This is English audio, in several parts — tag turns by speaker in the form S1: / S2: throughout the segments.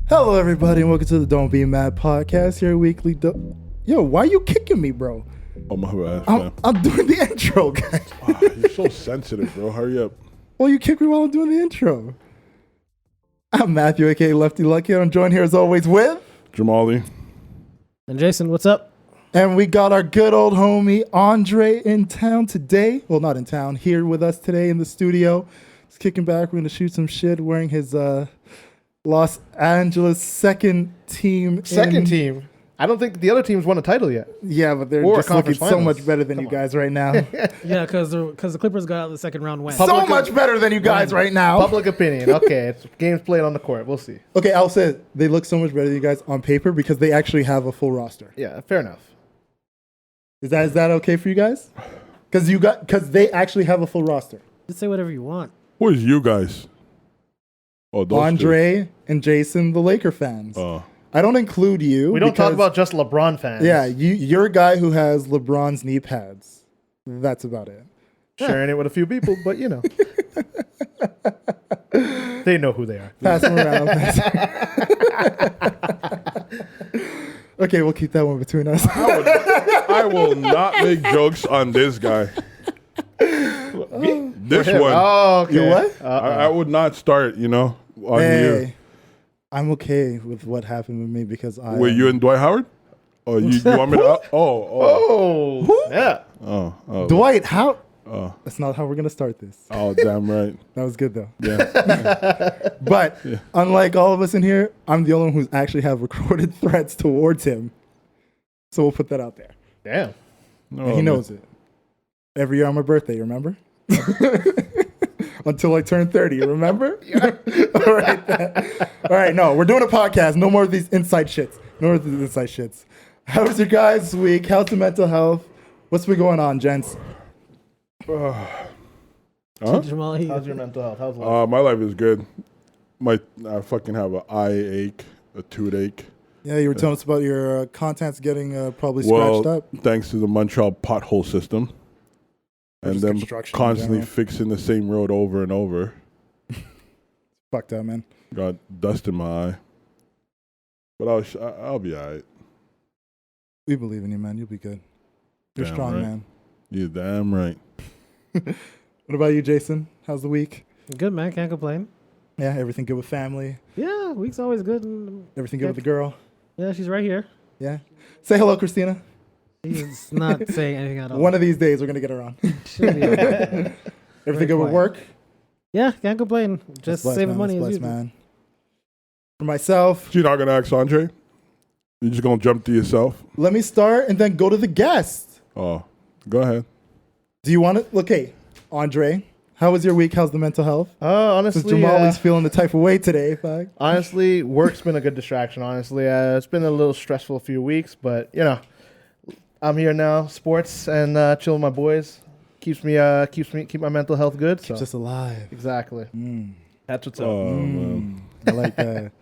S1: Hello, everybody, and welcome to the Don't Be Mad podcast. Your weekly. Yo, why are you kicking me, bro?
S2: Oh my bad.
S1: I'm doing the intro, guys.
S2: Oh, you're so sensitive, bro. Hurry up.
S1: Well, you kick me while I'm doing the intro. I'm Matthew, aka Lefty Lucky, and I'm joined here as always with
S2: Jamali.
S3: And Jason, what's up?
S1: And we got our good old homie Andre in town today. Well, not in town, here with us today in the studio. He's kicking back. We're gonna shoot some shit wearing his Los Angeles second team.
S4: Team. I don't think the other teams won a title yet.
S1: Yeah, but they're
S4: Or
S1: just looking so
S4: finals.
S1: much better than you guys right now.
S3: Yeah, because the Clippers got out of the second round win.
S1: So much better than you guys right now.
S4: Public opinion. Okay, it's games played on the court. We'll see.
S1: Okay, I'll say it. They look so much better than you guys on paper because they actually have a full roster.
S4: Yeah, fair enough.
S1: Is that okay for you guys? Because they actually have a full roster.
S3: Just say whatever you want.
S2: Who is you guys? Oh, those
S1: Andre and Jason, the Laker fans.
S2: two.
S1: I don't include you.
S4: We don't talk
S1: because-
S4: about just LeBron fans.
S1: Yeah, you're a guy who has LeBron's knee pads. That's about it.
S4: Sharing it with a few people, but you know. They know who they are.
S1: Pass them around. Okay, we'll keep that one between us.
S2: I will not make jokes on this guy. This one.
S4: Oh, okay.
S1: You what?
S2: I would not start, on you.
S1: Hey, I'm okay with what happened with me because I.
S2: Wait, you and Dwight Howard? Oh, you want me to?
S4: Oh, yeah.
S2: Oh.
S1: Dwight, how? That's not how we're gonna start this.
S2: Oh, damn right.
S1: That was good though.
S2: Yeah.
S1: But unlike all of us in here, I'm the only one who's actually have recorded threats towards him. So we'll put that out there.
S4: Damn.
S2: No,
S1: And he knows it. Every year on my birthday, you remember? Until I turn 30, you remember? All right, no, we're doing a podcast. No more of these inside shits. How was your guys' week? How's the mental health? What's been going on, gents?
S2: Huh?
S3: Jamal,
S4: How's your mental health? How's life?
S2: My life is good. I fucking have an eye ache, a toothache.
S1: Yeah, you were telling us about your contacts getting probably scratched up.
S2: Thanks to the Montreal pothole system.
S1: Or
S2: And
S1: just
S2: them
S1: construction in
S2: constantly
S1: general.
S2: fixing the same road over and over.
S1: Fucked up, man.
S2: Got dust in my eye. But I'll be all right.
S1: We believe in you, man. You'll be good. You're
S2: Damn
S1: strong,
S2: right.
S1: man.
S2: You're damn right.
S1: What about you, Jason? How's the week?
S3: good, man. Can't complain.
S1: Yeah, everything good with family?
S3: Yeah, week's always good.
S1: Everything good with the girl?
S3: Yeah, she's right here.
S1: Yeah. Say hello, Christina.
S3: She's not saying anything at all.
S1: One of these days, we're going to get her on.
S3: She'll be okay.
S1: Everything good with
S3: quiet.
S1: work?
S3: Yeah, can't complain. Just
S1: That's blessed,
S3: saving
S1: man.
S3: money
S1: That's
S3: as
S1: blessed,
S3: usual.
S1: man. For myself,
S2: So you're not going to ask Andre? You're just going to jump to yourself?
S1: let me start and then go to the guest.
S2: Oh, go ahead.
S1: Do you want to? Okay, Andre, how was your week? How's the mental health?
S4: Honestly,
S1: Since Jamali's feeling the type of way today. Fuck.
S4: honestly, work's been a good distraction. Honestly, it's been a little stressful few weeks, but I'm here now, sports and chill with my boys. Keep my mental health good. So
S1: Just alive.
S4: exactly, that's what's up.
S2: Oh, man.
S1: I like that.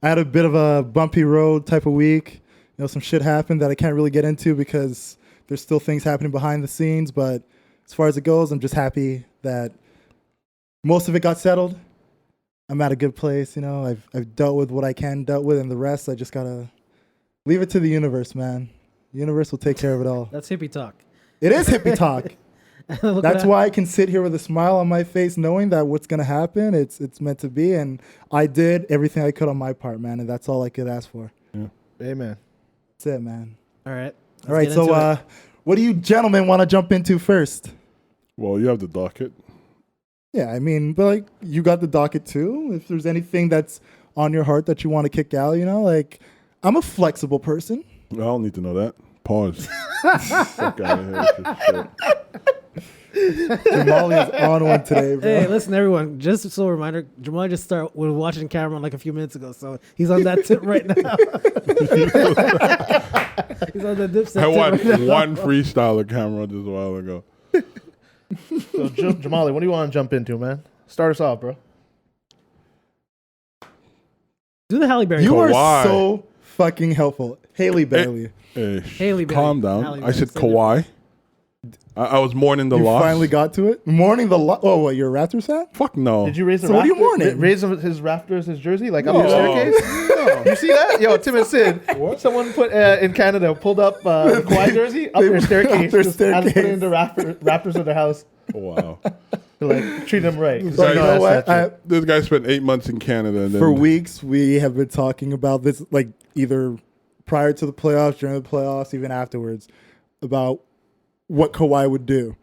S1: I had a bit of a bumpy road type of week. Some shit happened that I can't really get into because there's still things happening behind the scenes. But as far as it goes, I'm just happy that most of it got settled. I'm at a good place. I've dealt with what I can dealt with, and the rest I just gotta leave it to the universe, man. The universe will take care of it all.
S3: That's hippie talk.
S1: It is hippie talk.
S3: Look
S1: That's
S3: at
S1: why I can sit here with a smile on my face, knowing that what's gonna happen, it's meant to be, and I did everything I could on my part, man, and that's all I could ask for.
S4: Amen.
S1: That's it, man.
S3: All right.
S1: All right, so what do you gentlemen want to jump into first?
S2: Well, you have the docket.
S1: Yeah, I mean, but you got the docket too. If there's anything that's on your heart that you want to kick out, I'm a flexible person.
S2: I don't need to know that. Pause. Fuck out of here with this shit.
S1: Jamal is on one today, bro.
S3: Hey, listen, everyone. Just so a reminder, Jamal just started watching Cameron like a few minutes ago, so he's on that tip right now. He's on the dipset.
S2: I
S3: tip
S2: watched
S3: right now.
S2: one freestyler camera just a while ago.
S4: So Jamali, what do you want to jump into, man? Start us off, bro.
S3: Do the Halle Berry.
S1: You
S3: thing.
S1: are
S2: Kawhi.
S1: so fucking helpful. Haley Bailey.
S2: Hey,
S3: Halle Berry.
S2: calm down.
S3: Halle
S2: I
S3: Berry,
S2: said
S3: same
S2: Kawhi. I was mourning the
S1: You
S2: loss.
S1: finally got to it. Mourning the loss. Oh, what? You're a Raptors fan?
S2: Fuck no.
S4: Did you raise the
S1: So what are you
S4: Raptors?
S1: mourning?
S4: Raise his Raptors, his jersey, like up
S2: No.
S4: your staircase? You see that? Yo, Tim and Sid. Someone put in Canada pulled up the Kawhi jersey up their staircase.
S1: Up their
S4: just as
S1: staircase.
S4: putting in the Raptors in their house.
S2: Wow.
S4: Like treat them right.
S2: This
S1: So
S2: guy-
S1: you know what?
S2: This guy spent 8 months in Canada. And then,
S1: For weeks, we have been talking about this, like either prior to the playoffs, during the playoffs, even afterwards, about what Kawhi would do.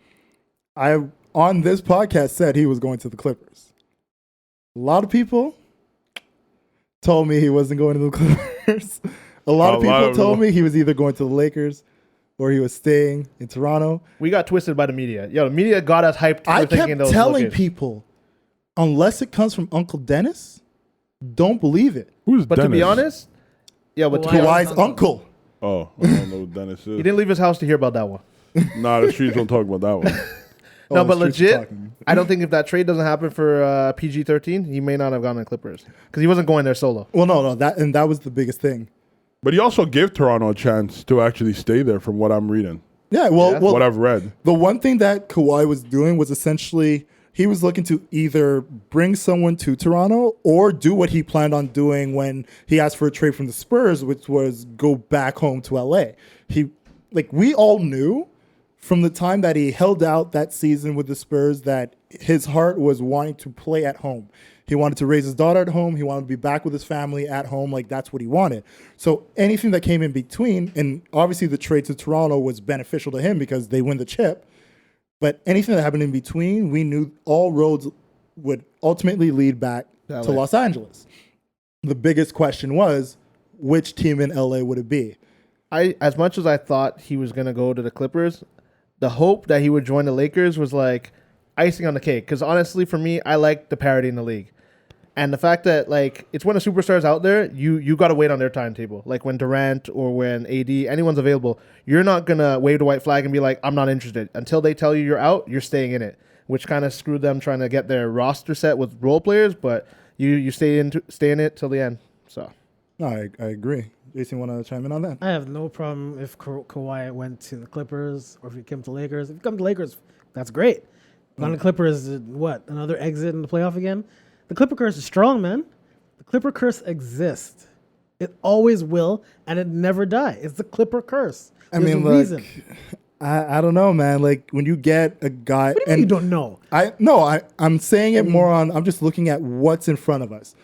S1: I, on this podcast, said he was going to the Clippers. A lot of people told me he wasn't going to the Clippers. A lot of people told me he was either going to the Lakers or he was staying in Toronto.
S4: We got twisted by the media. Yo, the media got us hyped. For
S1: I
S4: thinking
S1: kept
S4: those
S1: telling
S4: locations.
S1: people, unless it comes from Uncle Dennis, don't believe it.
S2: who's
S4: But
S2: Dennis?
S4: to be honest, yeah, but to be
S3: Kawhi-
S4: honest,
S1: Kawhi's uncle.
S2: Oh, I don't know who Dennis
S4: he
S2: is.
S4: didn't leave his house to hear about that one.
S2: Nah, the streets don't talk about that one.
S4: No,
S1: Oh,
S4: but
S1: the streets are
S4: legit,
S1: talking.
S4: I don't think if that trade doesn't happen for PG-13, he may not have gone to Clippers because he wasn't going there solo.
S1: Well, no, that was the biggest thing.
S2: But he also gave Toronto a chance to actually stay there from what I'm reading,
S1: Yeah, well,
S4: Yeah.
S1: well,
S2: what I've read.
S1: the one thing that Kawhi was doing was essentially he was looking to either bring someone to Toronto or do what he planned on doing when he asked for a trade from the Spurs, which was go back home to LA. We all knew from the time that he held out that season with the Spurs that his heart was wanting to play at home. He wanted to raise his daughter at home. He wanted to be back with his family at home. Like, that's what he wanted. So anything that came in between, and obviously the trade to Toronto was beneficial to him because they win the chip. But anything that happened in between, we knew all roads would ultimately lead back
S4: LA.
S1: to Los Angeles. The biggest question was, which team in LA would it be?
S4: As much as I thought he was going to go to the Clippers, the hope that he would join the Lakers was like icing on the cake. Because honestly, for me, I like the parity in the league. And the fact that, like, it's when a superstar's out there, you got to wait on their timetable. Like, when Durant or when AD, anyone's available, you're not going to wave the white flag and be like, I'm not interested. Until they tell you you're out, you're staying in it, which kind of screwed them trying to get their roster set with role players, but you stay in it till the end. So
S1: No, I agree. Jason, want to chime in on that?
S3: I have no problem if Kawhi went to the Clippers or if he came to Lakers. If he come to Lakers, that's great. On the Clippers, what, another exit in the playoff again? The Clipper curse is strong, man. The Clipper curse exists. It always will, and it never die. It's the Clipper curse.
S1: I
S3: There's
S1: mean,
S3: a reason.
S1: I don't know, man. Like, when you get a guy...
S3: What do you mean you don't know?
S1: I'm saying it more on... I'm just looking at what's in front of us.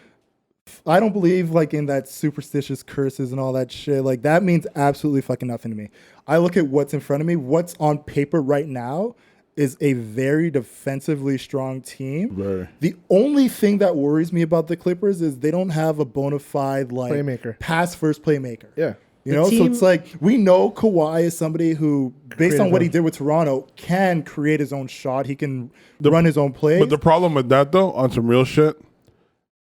S1: I don't believe, like, in that superstitious curses and all that shit. Like, that means absolutely fucking nothing to me. I look at what's in front of me. What's on paper right now is a very defensively strong team.
S2: Very.
S1: The only thing that worries me about the Clippers is they don't have a bona fide, like,
S4: Playmaker.
S1: pass first playmaker.
S4: yeah.
S1: You know, so
S3: team-
S1: it's like we know Kawhi is somebody who, based on
S4: his
S1: what he
S4: own.
S1: did with Toronto, can create his own shot. He can run his own plays.
S2: But the problem with that, though, on some real shit,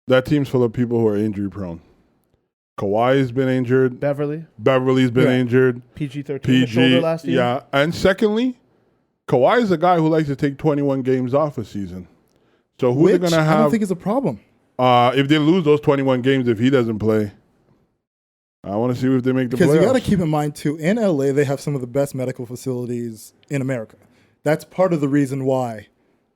S2: that team's full of people who are injury prone. Kawhi's been injured. Beverly's been
S1: Yeah.
S2: injured.
S4: PG-13 the shoulder
S2: PG,
S4: last year.
S2: yeah. And secondly, Kawhi is a guy who likes to take 21 games off a season. So who they're
S1: which
S2: going to
S1: I don't
S2: have?
S1: think is a problem.
S2: If they lose those 21 games, if he doesn't play, I want to see if they make the
S1: Because
S2: playoffs.
S1: you got to keep in mind, too, in LA, they have some of the best medical facilities in America. That's part of the reason why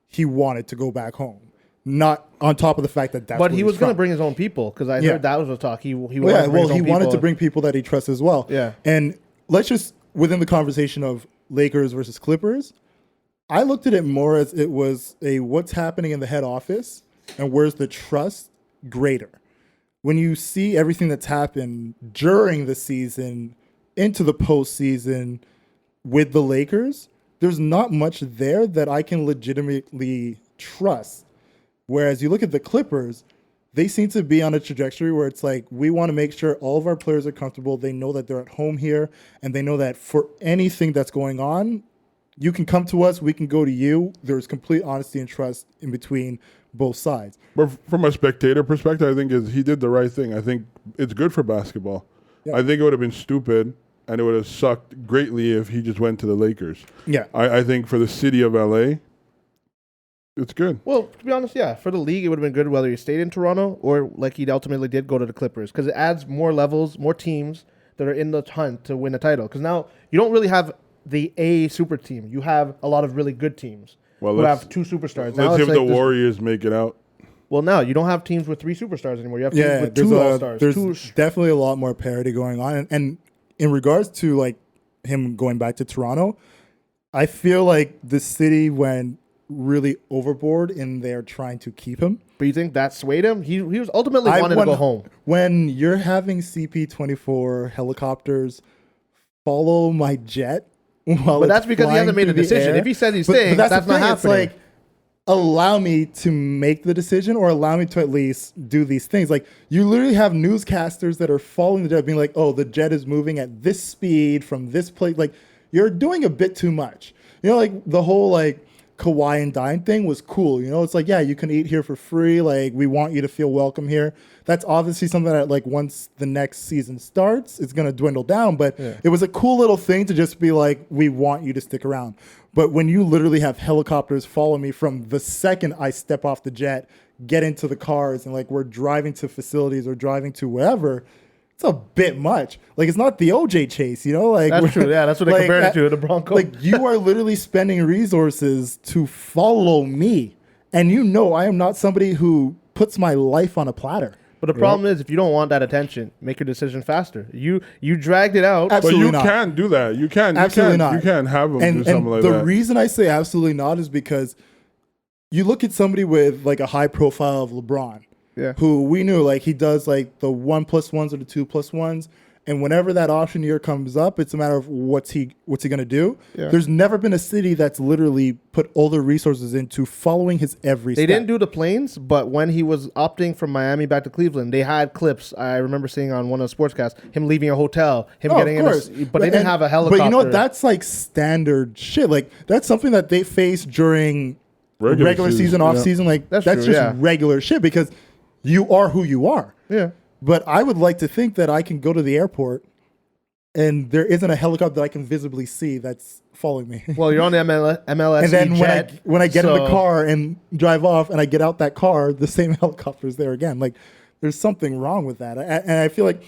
S1: he wanted to go back home. Not on top of the fact that that's
S4: But
S1: where
S4: he
S1: he's
S4: was going to
S1: from.
S4: bring his own people because I
S1: Yeah.
S4: heard that was a talk. He wanted
S1: Well,
S4: to bring his own
S1: he wanted
S4: people.
S1: to bring people that he trusts as well.
S4: Yeah.
S1: And let's just, within the conversation of Lakers versus Clippers, I looked at it more as it was a what's happening in the head office and where's the trust greater. When you see everything that's happened during the season into the postseason with the Lakers, there's not much there that I can legitimately trust. Whereas you look at the Clippers, they seem to be on a trajectory where it's like, we want to make sure all of our players are comfortable. They know that they're at home here, and they know that for anything that's going on, you can come to us, we can go to you. There's complete honesty and trust in between both sides.
S2: But from a spectator perspective, I think he did the right thing. I think it's good for basketball.
S1: Yeah.
S2: I think it would have been stupid and it would have sucked greatly if he just went to the Lakers.
S1: Yeah.
S2: I think for the city of LA, it's good.
S4: Well, to be honest, yeah, for the league, it would have been good whether he stayed in Toronto or like he ultimately did go to the Clippers because it adds more levels, more teams that are in the hunt to win a title. Because now you don't really have the A super team. You have a lot of really good teams who have 2 superstars. Now
S2: Let's see
S4: it's
S2: if the Warriors make it out.
S4: Well, now you don't have teams with 3 superstars anymore. You have teams with 2 all-stars.
S1: There's definitely a lot more parity going on. And in regards to like him going back to Toronto, I feel like the city went really overboard in their trying to keep him.
S4: But you think that swayed him? He was ultimately wanted to go home.
S1: When you're having CP-24 helicopters follow my jet,
S4: but that's because he hasn't made a decision. If he said these things, that's not happening.
S1: It's like, allow me to make the decision or allow me to at least do these things. Like, you literally have newscasters that are following the jet being like, oh, the jet is moving at this speed from this place. Like, you're doing a bit too much. You know, like the whole like Kawhi and Dine thing was cool. You know, it's like, yeah, you can eat here for free. Like, we want you to feel welcome here. That's obviously something that like once the next season starts, it's going to dwindle down. But it was a cool little thing to just be like, we want you to stick around. But when you literally have helicopters follow me from the second I step off the jet, get into the cars, and like we're driving to facilities or driving to wherever, it's a bit much. Like, it's not the OJ chase, you know? Like,
S4: that's true. Yeah, that's what they compared it to, the Broncos.
S1: Like, you are literally spending resources to follow me. And you know I am not somebody who puts my life on a platter.
S4: But the problem is, if you don't want that attention, make your decision faster. You dragged it out.
S1: Absolutely
S2: but you
S1: not.
S2: can't do that. You can't.
S1: Absolutely
S2: not.
S1: not.
S2: You can't have them do something like that.
S1: And the reason I say absolutely not is because you look at somebody with like a high profile of LeBron, who we knew like he does like the 1+1s or the 2+1s. And whenever that option year comes up, it's a matter of what's he gonna do. Yeah. There's never been a city that's literally put all their resources into following his every step.
S4: They didn't do the planes, but when he was opting from Miami back to Cleveland, they had clips. I remember seeing on one of the sportscasts him leaving a hotel, him getting in but they didn't have a helicopter.
S1: But you know, that's like standard shit. Like, that's something that they face during regular season, off season. Like, that's just regular shit because you are who you are.
S4: Yeah.
S1: But I would like to think that I can go to the airport and there isn't a helicopter that I can visibly see that's following me.
S4: Well, you're on the MLS
S1: and then
S4: jet,
S1: when I get in the car and drive off and I get out that car, the same helicopter's there again. Like, there's something wrong with that. And I feel like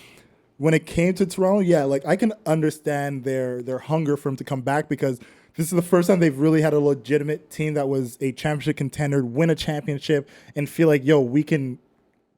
S1: when it came to Toronto, like, I can understand their hunger for him to come back because this is the first time they've really had a legitimate team that was a championship contender, win a championship, and feel like, yo, we can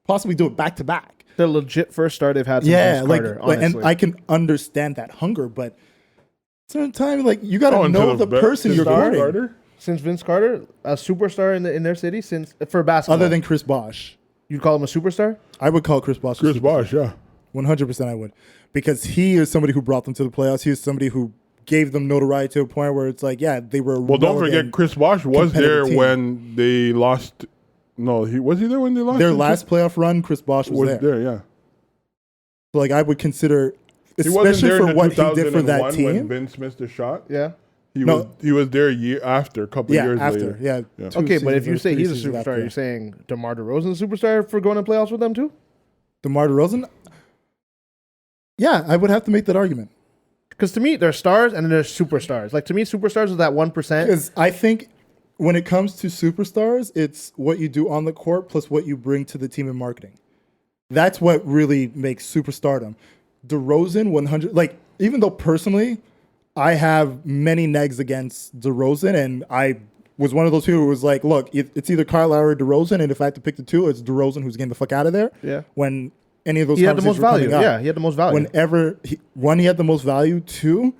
S1: possibly do it back to back.
S4: The legit first start they've had since Vince Carter, honestly.
S1: And I can understand that hunger, but at certain time, like, you got to know the person you're guarding.
S4: Since Vince Carter, a superstar in their city for basketball.
S1: Other than Chris Bosh.
S4: You'd call him a superstar?
S1: I would call Chris Bosh a superstar.
S2: Chris Bosh, yeah.
S1: 100% I would. Because he is somebody who brought them to the playoffs. He is somebody who gave them notoriety to a point where it's like, yeah, they were
S2: Well, don't forget, Chris Bosh was there when they lost. No, was he there when they lost?
S1: Their last playoff run, Chris Bosh was there.
S2: Yeah.
S1: So, like, I would consider, especially for what he did for that team.
S2: When Vince missed a shot.
S4: Yeah.
S2: He was there a couple years later.
S1: Yeah.
S4: Okay, but if you say he's a superstar, you're saying DeMar DeRozan's a superstar for going to playoffs with them too?
S1: DeMar DeRozan? Yeah, I would have to make that argument.
S4: Because to me, they're stars and then there's superstars. Like, to me, superstars is that 1%.
S1: Because I think when it comes to superstars, it's what you do on the court plus what you bring to the team in marketing. That's what really makes superstardom. DeRozan, 100. Like, even though personally, I have many negs against DeRozan, and I was one of those people who was like, look, it's either Kyle Lowry or DeRozan, and if I have to pick the two, it's DeRozan who's getting the fuck out of there.
S4: Yeah.
S1: When any of those
S4: he had the most value. Yeah, he had the most value.
S1: He had the most value. Two,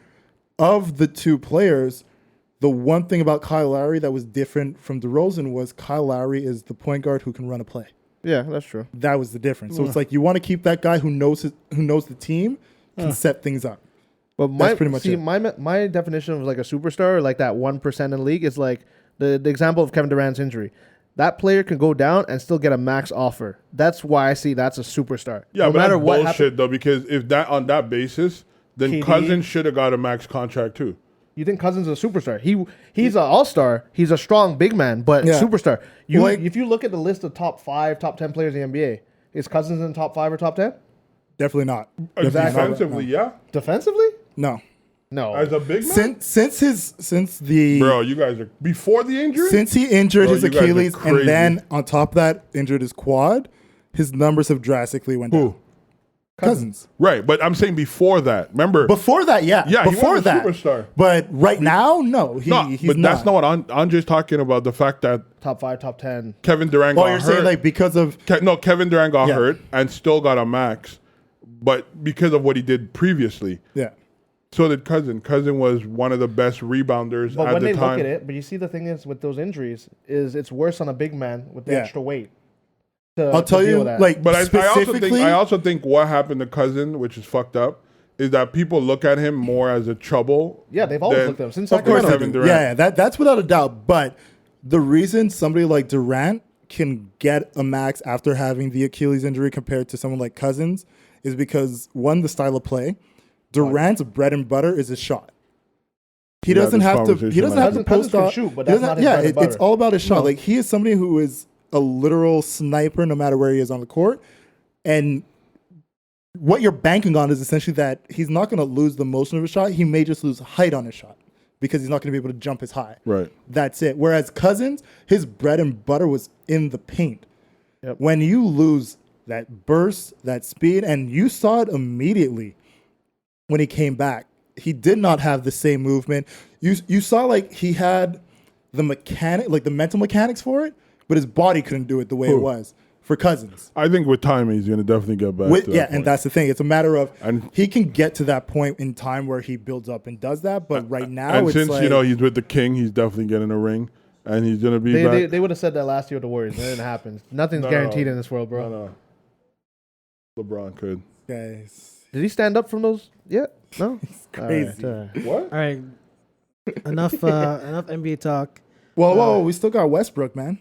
S1: of the two players, the one thing about Kyle Lowry that was different from DeRozan was Kyle Lowry is the point guard who can run a play.
S4: Yeah, that's true.
S1: That was the difference. So it's like you want to keep that guy who knows the team, can set things up.
S4: But that's pretty much it. My definition of like a superstar, like that 1% in the league, is like the example of Kevin Durant's injury. That player can go down and still get a max offer. That's why I see that's a superstar.
S2: Yeah, no matter what bullshit though, because if that on that basis, then KD, Cousins should have got a max contract too.
S4: You think Cousins is a superstar? He's an all-star. He's a strong big man, but superstar. If you look at the list of top 5, top 10 players in the NBA, is Cousins in top 5 or top 10?
S1: Definitely not.
S2: Defensively, yeah.
S4: Defensively?
S1: No.
S2: As a big man?
S1: Since the...
S2: Bro, you guys are... Before the injury?
S1: Since he injured his Achilles and then on top of that injured his quad, his numbers have drastically went down. Cousins.
S2: Right, but I'm saying before that. Remember?
S1: Before that, yeah.
S2: Yeah,
S1: before
S2: he was a
S1: that.
S2: superstar.
S1: But right now, no. He's
S2: but
S1: not.
S2: that's not what Andre's talking about. The fact that
S4: top 5, top 10.
S2: Kevin Durant got hurt.
S1: you're saying like because of...
S2: Kevin Durant got hurt and still got a max, but because of what he did previously.
S1: Yeah.
S2: So did Cousin. Cousin was one of the best rebounders
S4: But
S2: at
S4: when
S2: the
S4: they
S2: time.
S4: look at it, but you see the thing is with those injuries, is it's worse on a big man with the extra weight.
S1: I'll tell you, like,
S2: But
S1: specifically...
S2: I also think what happened to Cousin, which is fucked up, is that people look at him more as a trouble.
S4: Yeah, they've always looked at him since
S1: Of course,
S2: Kevin Durant.
S1: Yeah, that's without a doubt. But the reason somebody like Durant can get a max after having the Achilles injury compared to someone like Cousins is because, one, the style of play. Durant's bread and butter is his shot. He doesn't have to. He doesn't have to post
S4: can
S1: off.
S4: shoot, but that's not his bread and butter.
S1: It's all about his shot. Like, he is somebody who is a literal sniper no matter where he is on the court. And what you're banking on is essentially that he's not going to lose the motion of his shot. He may just lose height on his shot because he's not going to be able to jump as high.
S2: Right.
S1: That's it. Whereas Cousins, his bread and butter was in the paint.
S4: Yep.
S1: When you lose that burst, that speed, and you saw it immediately when he came back, he did not have the same movement. You saw like he had the mechanic, like the mental mechanics for it, but his body couldn't do it the way it was for Cousins.
S2: I think with time, he's going to definitely get back to that
S1: and
S2: point.
S1: that's the thing. It's a matter of
S2: And
S1: he can get to that point in time where he builds up and does that, but right now
S2: and
S1: it's
S2: since,
S1: like,
S2: he's with the King, he's definitely getting a ring, and he's going to be back.
S4: They would have said that last year with the Warriors. It didn't happen. Nothing's guaranteed in this world, bro.
S2: No. LeBron could.
S1: guys.
S4: Did he stand up from those yet? No? It's
S1: crazy.
S2: What?
S3: All right. Enough NBA talk.
S1: Whoa, we still got Westbrook, man.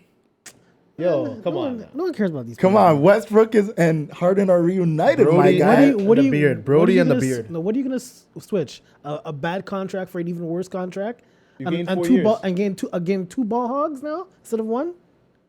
S4: Yo, come on.
S3: No one cares about these.
S1: Come
S3: players.
S1: on, Westbrook and Harden are reunited, my
S4: Brody,
S1: guy.
S4: the beard. Brody and the beard.
S3: No, what are you gonna switch? A bad contract for an even worse contract?
S4: You gained 4
S3: two
S4: years.
S3: ball and gain two ball hogs now instead of one.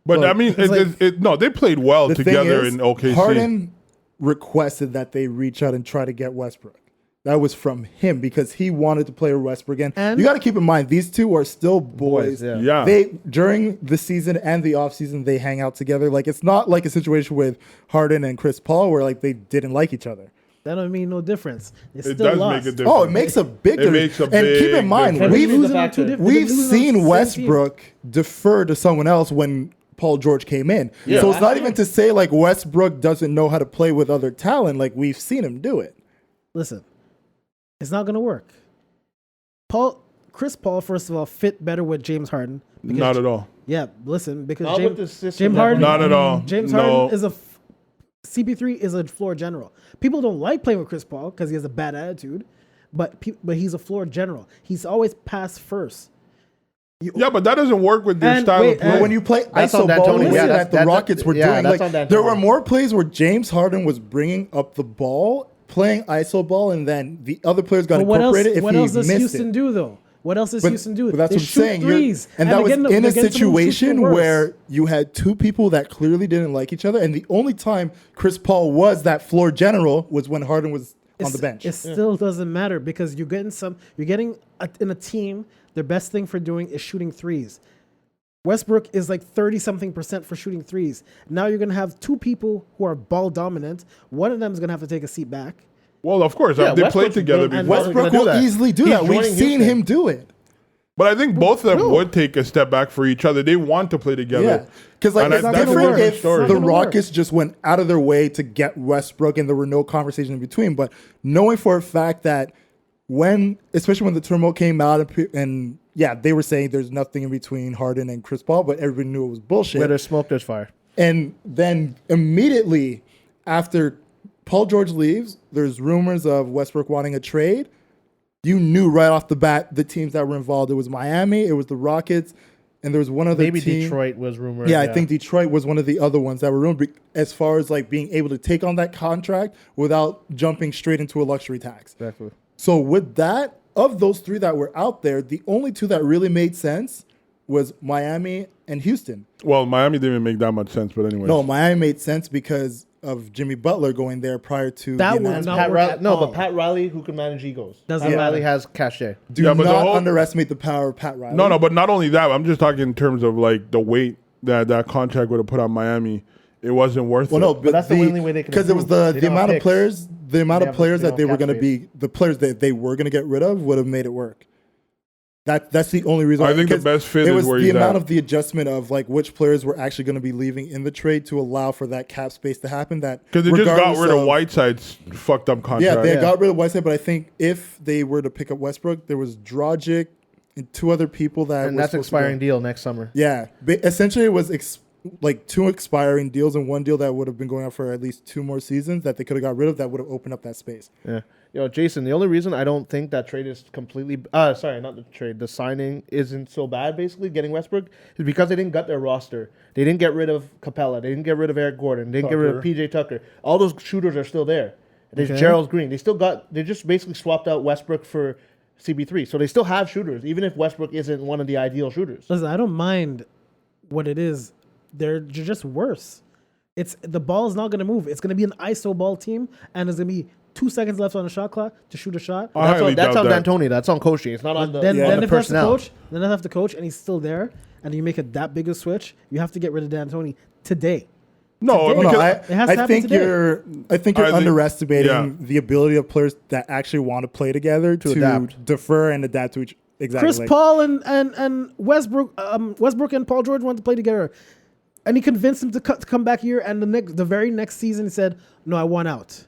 S2: But
S1: Look,
S2: I mean,
S1: it's
S2: no, they played well
S1: The thing
S2: together
S1: is,
S2: in OKC.
S1: Harden requested that they reach out and try to get Westbrook. That was from him because he wanted to play with Westbrook. And
S3: And-
S1: you got to keep in mind, these two are still boys.
S2: Yeah.
S1: They during the season and the offseason, they hang out together. Like, it's not like a situation with Harden and Chris Paul where like they didn't like each other.
S3: That don't mean no difference. It
S2: It
S3: still
S2: does
S3: lost.
S2: make a difference.
S1: Oh, it makes a big
S2: It
S1: difference.
S2: makes a
S1: and keep
S2: big
S1: in mind,
S2: difference.
S3: They've been
S1: we've
S3: losing on two different-
S1: we've
S3: they've been losing on
S1: seen
S3: the same
S1: Westbrook defer to someone else when Paul George came in.
S4: Yeah.
S1: So it's not even to say like Westbrook doesn't know how to play with other talent. Like, we've seen him do it.
S3: Listen, it's not gonna work. Chris Paul, first of all, fit better with James Harden. because-
S2: Not at all.
S3: Yeah, listen, because
S4: Not with the system
S3: James
S4: that
S3: Harden,
S2: Not at all.
S3: James
S2: No.
S3: Harden is CP3 is a floor general. People don't like playing with Chris Paul because he has a bad attitude, but he's a floor general. He's always pass first.
S2: Yeah, but that doesn't work with their
S3: And
S2: style
S3: wait,
S2: of play.
S1: But when you play
S4: That's
S1: ISO
S4: on
S1: ball,
S4: D'Antoni.
S1: the way
S4: Yeah,
S1: that the
S4: that's-
S1: Rockets were
S4: yeah,
S1: doing,
S4: that's
S1: like,
S4: on
S1: there
S4: D'Antoni.
S1: were more plays where James Harden was bringing up the ball, playing ISO ball, and then the other players got
S3: But what else?
S1: incorporated if
S3: What
S1: he
S3: else does
S1: missed
S3: Houston
S1: it.
S3: do though? What else does
S1: But-
S3: Houston do?
S1: But that's
S3: They
S1: what I'm
S3: shoot
S1: saying.
S3: threes,
S1: And that was
S3: again,
S1: in a
S3: against them who shoots the
S1: situation
S3: worst.
S1: where you had two people that clearly didn't like each other, and the only time Chris Paul was that floor general was when Harden was on the bench.
S3: It still doesn't matter because you're getting in a team. Their best thing for doing is shooting threes. Westbrook is like 30-something% for shooting threes. Now you're going to have two people who are ball dominant. One of them is going to have to take a seat back.
S2: Well, of course,
S4: Yeah,
S2: they
S4: Westbrook's
S2: played together
S4: good, and
S2: before.
S1: Westbrook
S4: gonna do
S1: will
S4: that.
S1: easily do
S4: He's
S1: that. We've
S4: joining
S1: seen
S4: Houston.
S1: him do it.
S2: But I think both of them
S3: No.
S2: would take a step back for each other. They want to play together.
S1: Yeah, because like
S2: And
S1: it's
S2: that's
S3: a
S1: different
S3: different
S1: if
S2: story.
S1: the
S3: It's not gonna work.
S1: Rockets just went out of their way to get Westbrook and there were no conversation in between. But knowing for a fact that especially when the turmoil came out and yeah, they were saying there's nothing in between Harden and Chris Paul, but everybody knew it was bullshit.
S4: Where there's smoke, there's fire.
S1: And then immediately after Paul George leaves, there's rumors of Westbrook wanting a trade. You knew right off the bat the teams that were involved. It was Miami, it was the Rockets, and there was one other
S4: Maybe
S1: team.
S4: Detroit was rumored.
S1: Yeah, I think Detroit was one of the other ones that were rumored as far as like being able to take on that contract without jumping straight into a luxury tax.
S4: Exactly.
S1: So with that, of those three that were out there, the only two that really made sense was Miami and Houston.
S2: Well, Miami didn't even make that much sense, but anyway.
S1: No, Miami made sense because of Jimmy Butler going there prior to
S3: That
S1: the
S3: would
S1: announcement.
S3: not
S4: Pat
S3: work
S4: Riley,
S3: at
S4: no,
S3: all.
S4: but Pat Riley, who can manage egos.
S3: Doesn't
S4: Pat
S3: matter.
S4: Riley has cachet.
S1: Do
S2: Yeah, but the
S1: not
S2: whole-
S1: underestimate the power of Pat Riley.
S2: No, but not only that. I'm just talking in terms of like the weight that contract would have put on Miami. It wasn't worth
S1: Well,
S2: it.
S1: no, but
S4: that's the only way they can
S1: because it was
S4: improve. They
S1: the
S4: don't
S1: amount
S4: have
S1: of players the amount
S4: They
S1: of
S4: have
S1: players
S4: the
S1: that they were
S4: cap
S1: going to
S4: space.
S1: be, the players that they were going to get rid of would have made it work. That's the only reason.
S2: I think the
S1: because
S2: best fit
S1: it
S2: is
S1: was
S2: where
S1: the
S2: he's
S1: amount
S2: at.
S1: of the adjustment of like which players were actually going to be leaving in the trade to allow for that cap space to happen. That
S2: Because they just got
S1: regardless
S2: rid of Whiteside's fucked up
S1: Yeah,
S2: contract.
S1: they got rid of Whiteside, but I think if they were to pick up Westbrook, there was Dragic and two other people that
S4: And
S1: were
S4: that's
S1: supposed to go.
S4: expiring deal next summer.
S1: Yeah, essentially it was like two expiring deals and one deal that would have been going on for at least 2 more seasons that they could have got rid of that would have opened up that space.
S4: Yeah. Yo, Jason, the only reason I don't think that trade is completely sorry, not the trade, the signing isn't so bad, basically, getting Westbrook, is because they didn't gut their roster. They didn't get rid of Capella. They didn't get rid of Eric Gordon. They didn't get rid of PJ Tucker. All those shooters are still there. There's Gerald Green. They just basically swapped out Westbrook for CB3. So they still have shooters, even if Westbrook isn't one of the ideal shooters.
S3: Listen, I don't mind what it is. They're just worse. It's the ball is not going to move. It's going to be an ISO ball team, and there's going to be 2 seconds left on the shot clock to shoot a shot.
S4: That's on D'Antoni. That's on coaching. It's not on the,
S3: Then
S4: on the
S3: if that's the
S4: personnel.
S3: coach, then I have to coach, and he's still there, and you make it that big a switch. You have to get rid of D'Antoni today.
S2: No,
S3: Today.
S2: because
S1: No,
S3: It has to
S1: I
S3: happen
S1: think
S3: today.
S1: I think you're underestimating
S2: yeah.
S1: the ability of players that actually want to play together to
S4: adapt.
S1: defer and adapt to each exactly.
S3: Chris Paul and Westbrook and Paul George wanted to play together, and he convinced him to come back here. And the very next season, he said, "No, I want out."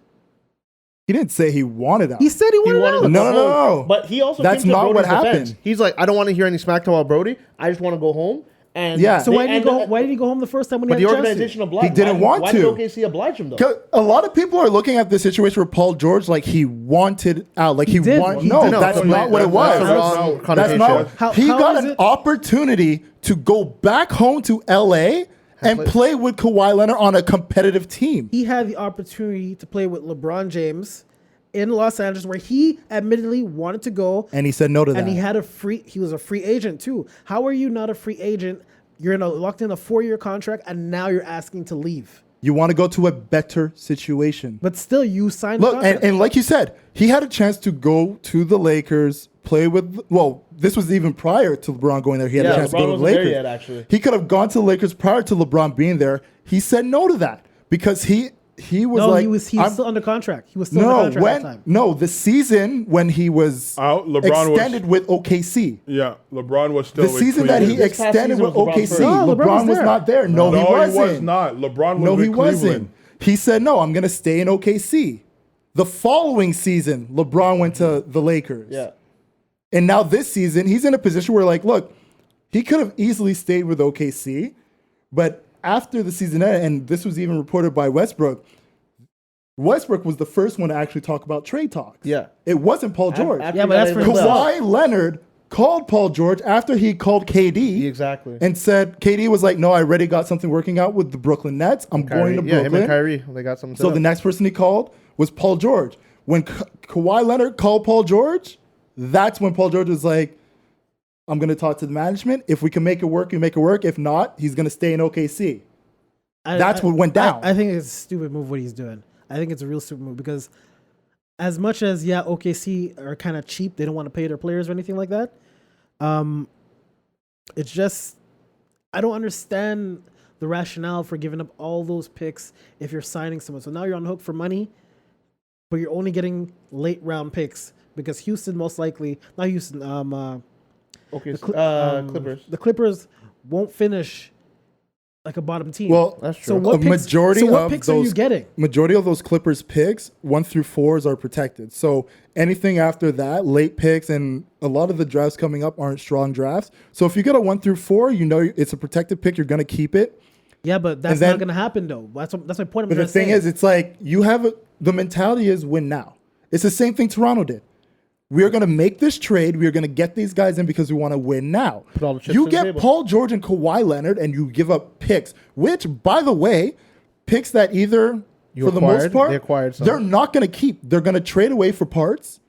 S1: He didn't say he wanted out.
S3: He said he wanted out.
S1: No.
S4: But he also
S1: That's
S4: came to
S1: not what
S4: Brody's defense.
S1: happened.
S4: He's like, I don't want to hear any smack talk about Brody. I just want to go home. And
S1: Yeah.
S3: So why did he go home the first time when
S4: But
S3: he
S4: the
S3: had a chance to?
S4: organization obliged.
S1: He didn't want
S4: why
S1: to.
S4: Why did OKC oblige him though?
S1: 'Cause a lot of people are looking at the situation with Paul George like he wanted out, like he
S3: did.
S1: wanted.
S3: He
S1: No,
S3: did.
S1: that's
S4: No,
S1: not what it was.
S4: That's the wrong
S1: That's
S4: connotation.
S1: not.
S3: How-
S1: He
S3: how
S1: got
S3: is
S1: an
S3: it-
S1: opportunity to go back home to LA and play with Kawhi Leonard on a competitive team.
S3: He had the opportunity to play with LeBron James in Los Angeles, where he admittedly wanted to go,
S1: And he said no to that.
S3: and he was a free agent too. How are you not a free agent? You're locked in a 4-year contract, and now you're asking to leave.
S1: You want to go to a better situation.
S3: But still, you signed.
S1: Look,
S3: the contract.
S1: and like you said, he had a chance to go to the Lakers, play with. Well, this was even prior to LeBron going there. He had a
S4: Yeah,
S1: chance to
S4: LeBron
S1: go to the
S4: wasn't there
S1: Lakers.
S4: yet, actually.
S1: He could have gone to the Lakers prior to LeBron being there. He said no to that because he was like
S3: he was
S1: I'm-
S3: still under contract. He was still under contract at the time.
S1: the season when he was
S2: Out, LeBron
S1: extended with OKC.
S2: Yeah, LeBron was still
S1: The
S2: with
S1: season that he
S2: Cleveland.
S4: This past
S1: extended
S4: season
S1: with
S4: was LeBron's
S1: OKC,
S4: first.
S3: No, LeBron
S1: LeBron
S3: was
S1: was
S3: there.
S1: not there. No, he wasn't.
S2: He was not. LeBron was
S1: No,
S2: with
S1: he
S2: Cleveland.
S1: wasn't. He said, no, I'm going to stay in OKC. The following season, LeBron went to the Lakers.
S4: Yeah.
S1: And now this season, he's in a position where, like, look, he could have easily stayed with OKC, but after the season ended, and this was even reported by Westbrook was the first one to actually talk about trade talks.
S4: Yeah.
S1: It wasn't Paul George.
S4: After
S3: Yeah,
S4: he
S3: but
S4: got
S3: that's
S4: in
S3: for
S4: the
S3: himself.
S4: playoffs.
S1: Kawhi Leonard called Paul George after he called KD.
S4: Exactly.
S1: And said, KD was like, no, I already got something working out with the Brooklyn Nets. I'm going to
S4: Yeah, him
S1: Brooklyn.
S4: and Kyrie, they got something.
S1: So the next person he called was Paul George. When Kawhi Leonard called Paul George, that's when Paul George was like, I'm going to talk to the management. If we can make it work, we make it work. If not, he's going to stay in OKC. That's what went down.
S3: I think it's a stupid move what he's doing. I think it's a real stupid move because as much as OKC are kind of cheap, they don't want to pay their players or anything like that. It's just I don't understand the rationale for giving up all those picks if you're signing someone. So now you're on the hook for money, but you're only getting late round picks because Houston most likely not Houston.
S4: Okay,
S3: Cl-
S4: Clippers.
S3: The Clippers won't finish like a bottom team.
S1: Well,
S4: That's
S3: so
S4: true.
S3: what picks,
S1: majority
S3: so what
S1: of
S3: picks are you
S1: those
S3: getting?
S1: majority of those Clippers picks 1 through 4s are protected. So anything after that, late picks, and a lot of the drafts coming up aren't strong drafts. So if you get a 1 through 4, you know it's a protected pick. You're going to keep it.
S3: Yeah, but that's
S1: then-
S3: not going to happen though. That's my point.
S1: But the thing is, it's like you have the mentality is win now. It's the same thing Toronto did. We are going to make this trade. We are going to get these guys in because we want to win now.
S4: Put all the chips
S1: You
S4: on the
S1: get
S4: table.
S1: Paul George and Kawhi Leonard, and you give up picks, which, by the way, picks that either,
S4: You
S1: for the
S4: acquired,
S1: most part,
S4: they acquired some.
S1: they're not going to keep. They're going to trade away for parts,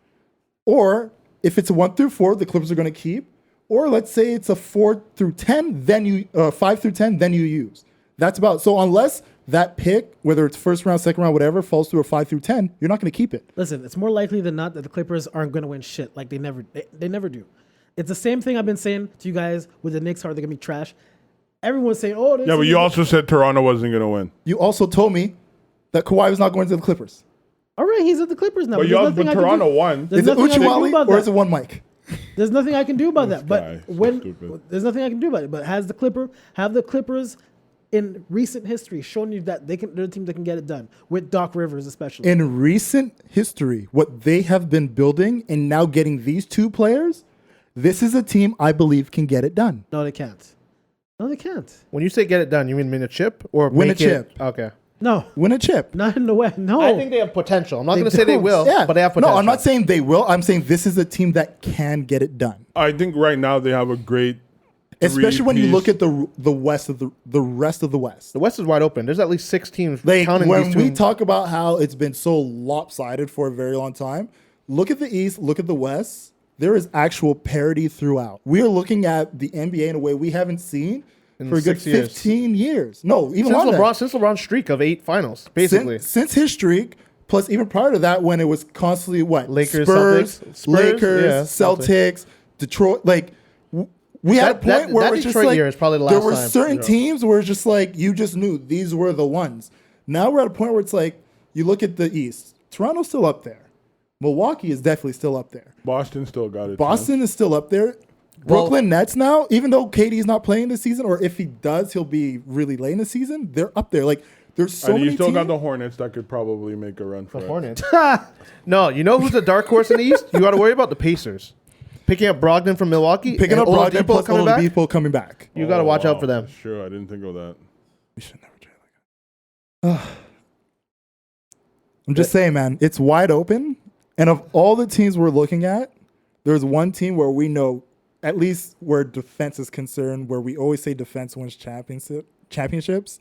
S1: or if it's a 1 through 4, the Clippers are going to keep. Or let's say it's a 4 through 10, then you 5 through 10, then you use. That's about so unless that pick, whether it's first round, second round, whatever, falls through a 5 through 10, you're not going to keep it.
S3: Listen, it's more likely than not that the Clippers aren't going to win shit. Like they never do. It's the same thing I've been saying to you guys with the Knicks. Are they going to be trash? Everyone's saying, "Oh,
S2: Yeah, but you also said Toronto wasn't going to win.
S1: You also told me that Kawhi was not going to the Clippers.
S3: All right, he's at the Clippers now.
S2: But Toronto won.
S3: There's
S1: Is it
S3: nothing I can do
S1: Uchiwali
S3: about
S1: or
S3: that.
S1: is it one mic?
S3: There's nothing I can do about that.
S2: guy,
S3: But
S2: so
S3: when
S2: stupid.
S3: there's nothing I can do about it. But have the Clippers in recent history shown you that they're a team that can get it done with Doc Rivers especially.
S1: In recent history, what they have been building and now getting these two players, this is a team I believe can get it done.
S3: No, they can't. No, they can't.
S4: When you say get it done, you mean win a chip or
S1: Win
S4: make
S1: a chip.
S4: Okay.
S3: No,
S1: Win a chip.
S3: not in the way. No,
S4: I think they have potential. I'm not
S3: They
S4: going to say they
S3: don't.
S4: will,
S1: Yeah,
S4: but they have potential.
S1: No, I'm not saying they will. I'm saying this is a team that can get it done.
S2: I think right now they have a great,
S1: Especially when you
S2: three-piece.
S1: look at the West of the rest of the West.
S4: The West is wide open. There's at least 6 teams
S1: Like
S4: counting
S1: when
S4: these
S1: we
S4: two.
S1: talk about how it's been so lopsided for a very long time, look at the East, look at the West. There is actual parity throughout. We are looking at the NBA in a way we haven't seen for a good
S4: 6 years.
S1: 15 years. No, even
S4: since
S1: longer.
S4: LeBron's streak of 8 finals, basically.
S1: Since his streak, plus even prior to that, when it was constantly what
S4: Lakers,
S1: Spurs,
S4: Celtics.
S1: Lakers,
S4: Yeah,
S1: Celtics, Detroit. Like we had a
S4: That-
S1: point
S4: that-
S1: where
S4: that
S1: it was just
S4: Detroit
S1: like
S4: year is probably the
S1: there
S4: last
S1: were
S4: time.
S1: certain
S4: Yeah.
S1: teams where it's just like you just knew these were the ones. Now we're at a point where it's like you look at the East. Toronto's still up there. Milwaukee is definitely still up there.
S2: Boston still got it.
S1: Boston is still up there. Brooklyn Nets now, even though KD's not playing this season, or if he does, he'll be really late in the season. They're up there. Like there's so
S2: And
S1: many
S2: you still
S1: teams.
S2: got the Hornets that could probably make a run for
S4: The
S2: it.
S4: Hornets. No, you know who's the dark horse in the East? You got to worry about the Pacers. Picking up Brogdon from Milwaukee.
S1: Picking
S4: and
S1: up Brogdon
S4: Oladipo
S1: plus
S4: coming back.
S1: Oladipo coming back.
S4: You got to watch out for them.
S2: Sure, I didn't think of that.
S1: We should never trade like that. I'm just saying, man, it's wide open. And of all the teams we're looking at, there's one team where we know, at least where defense is concerned, where we always say defense wins championships.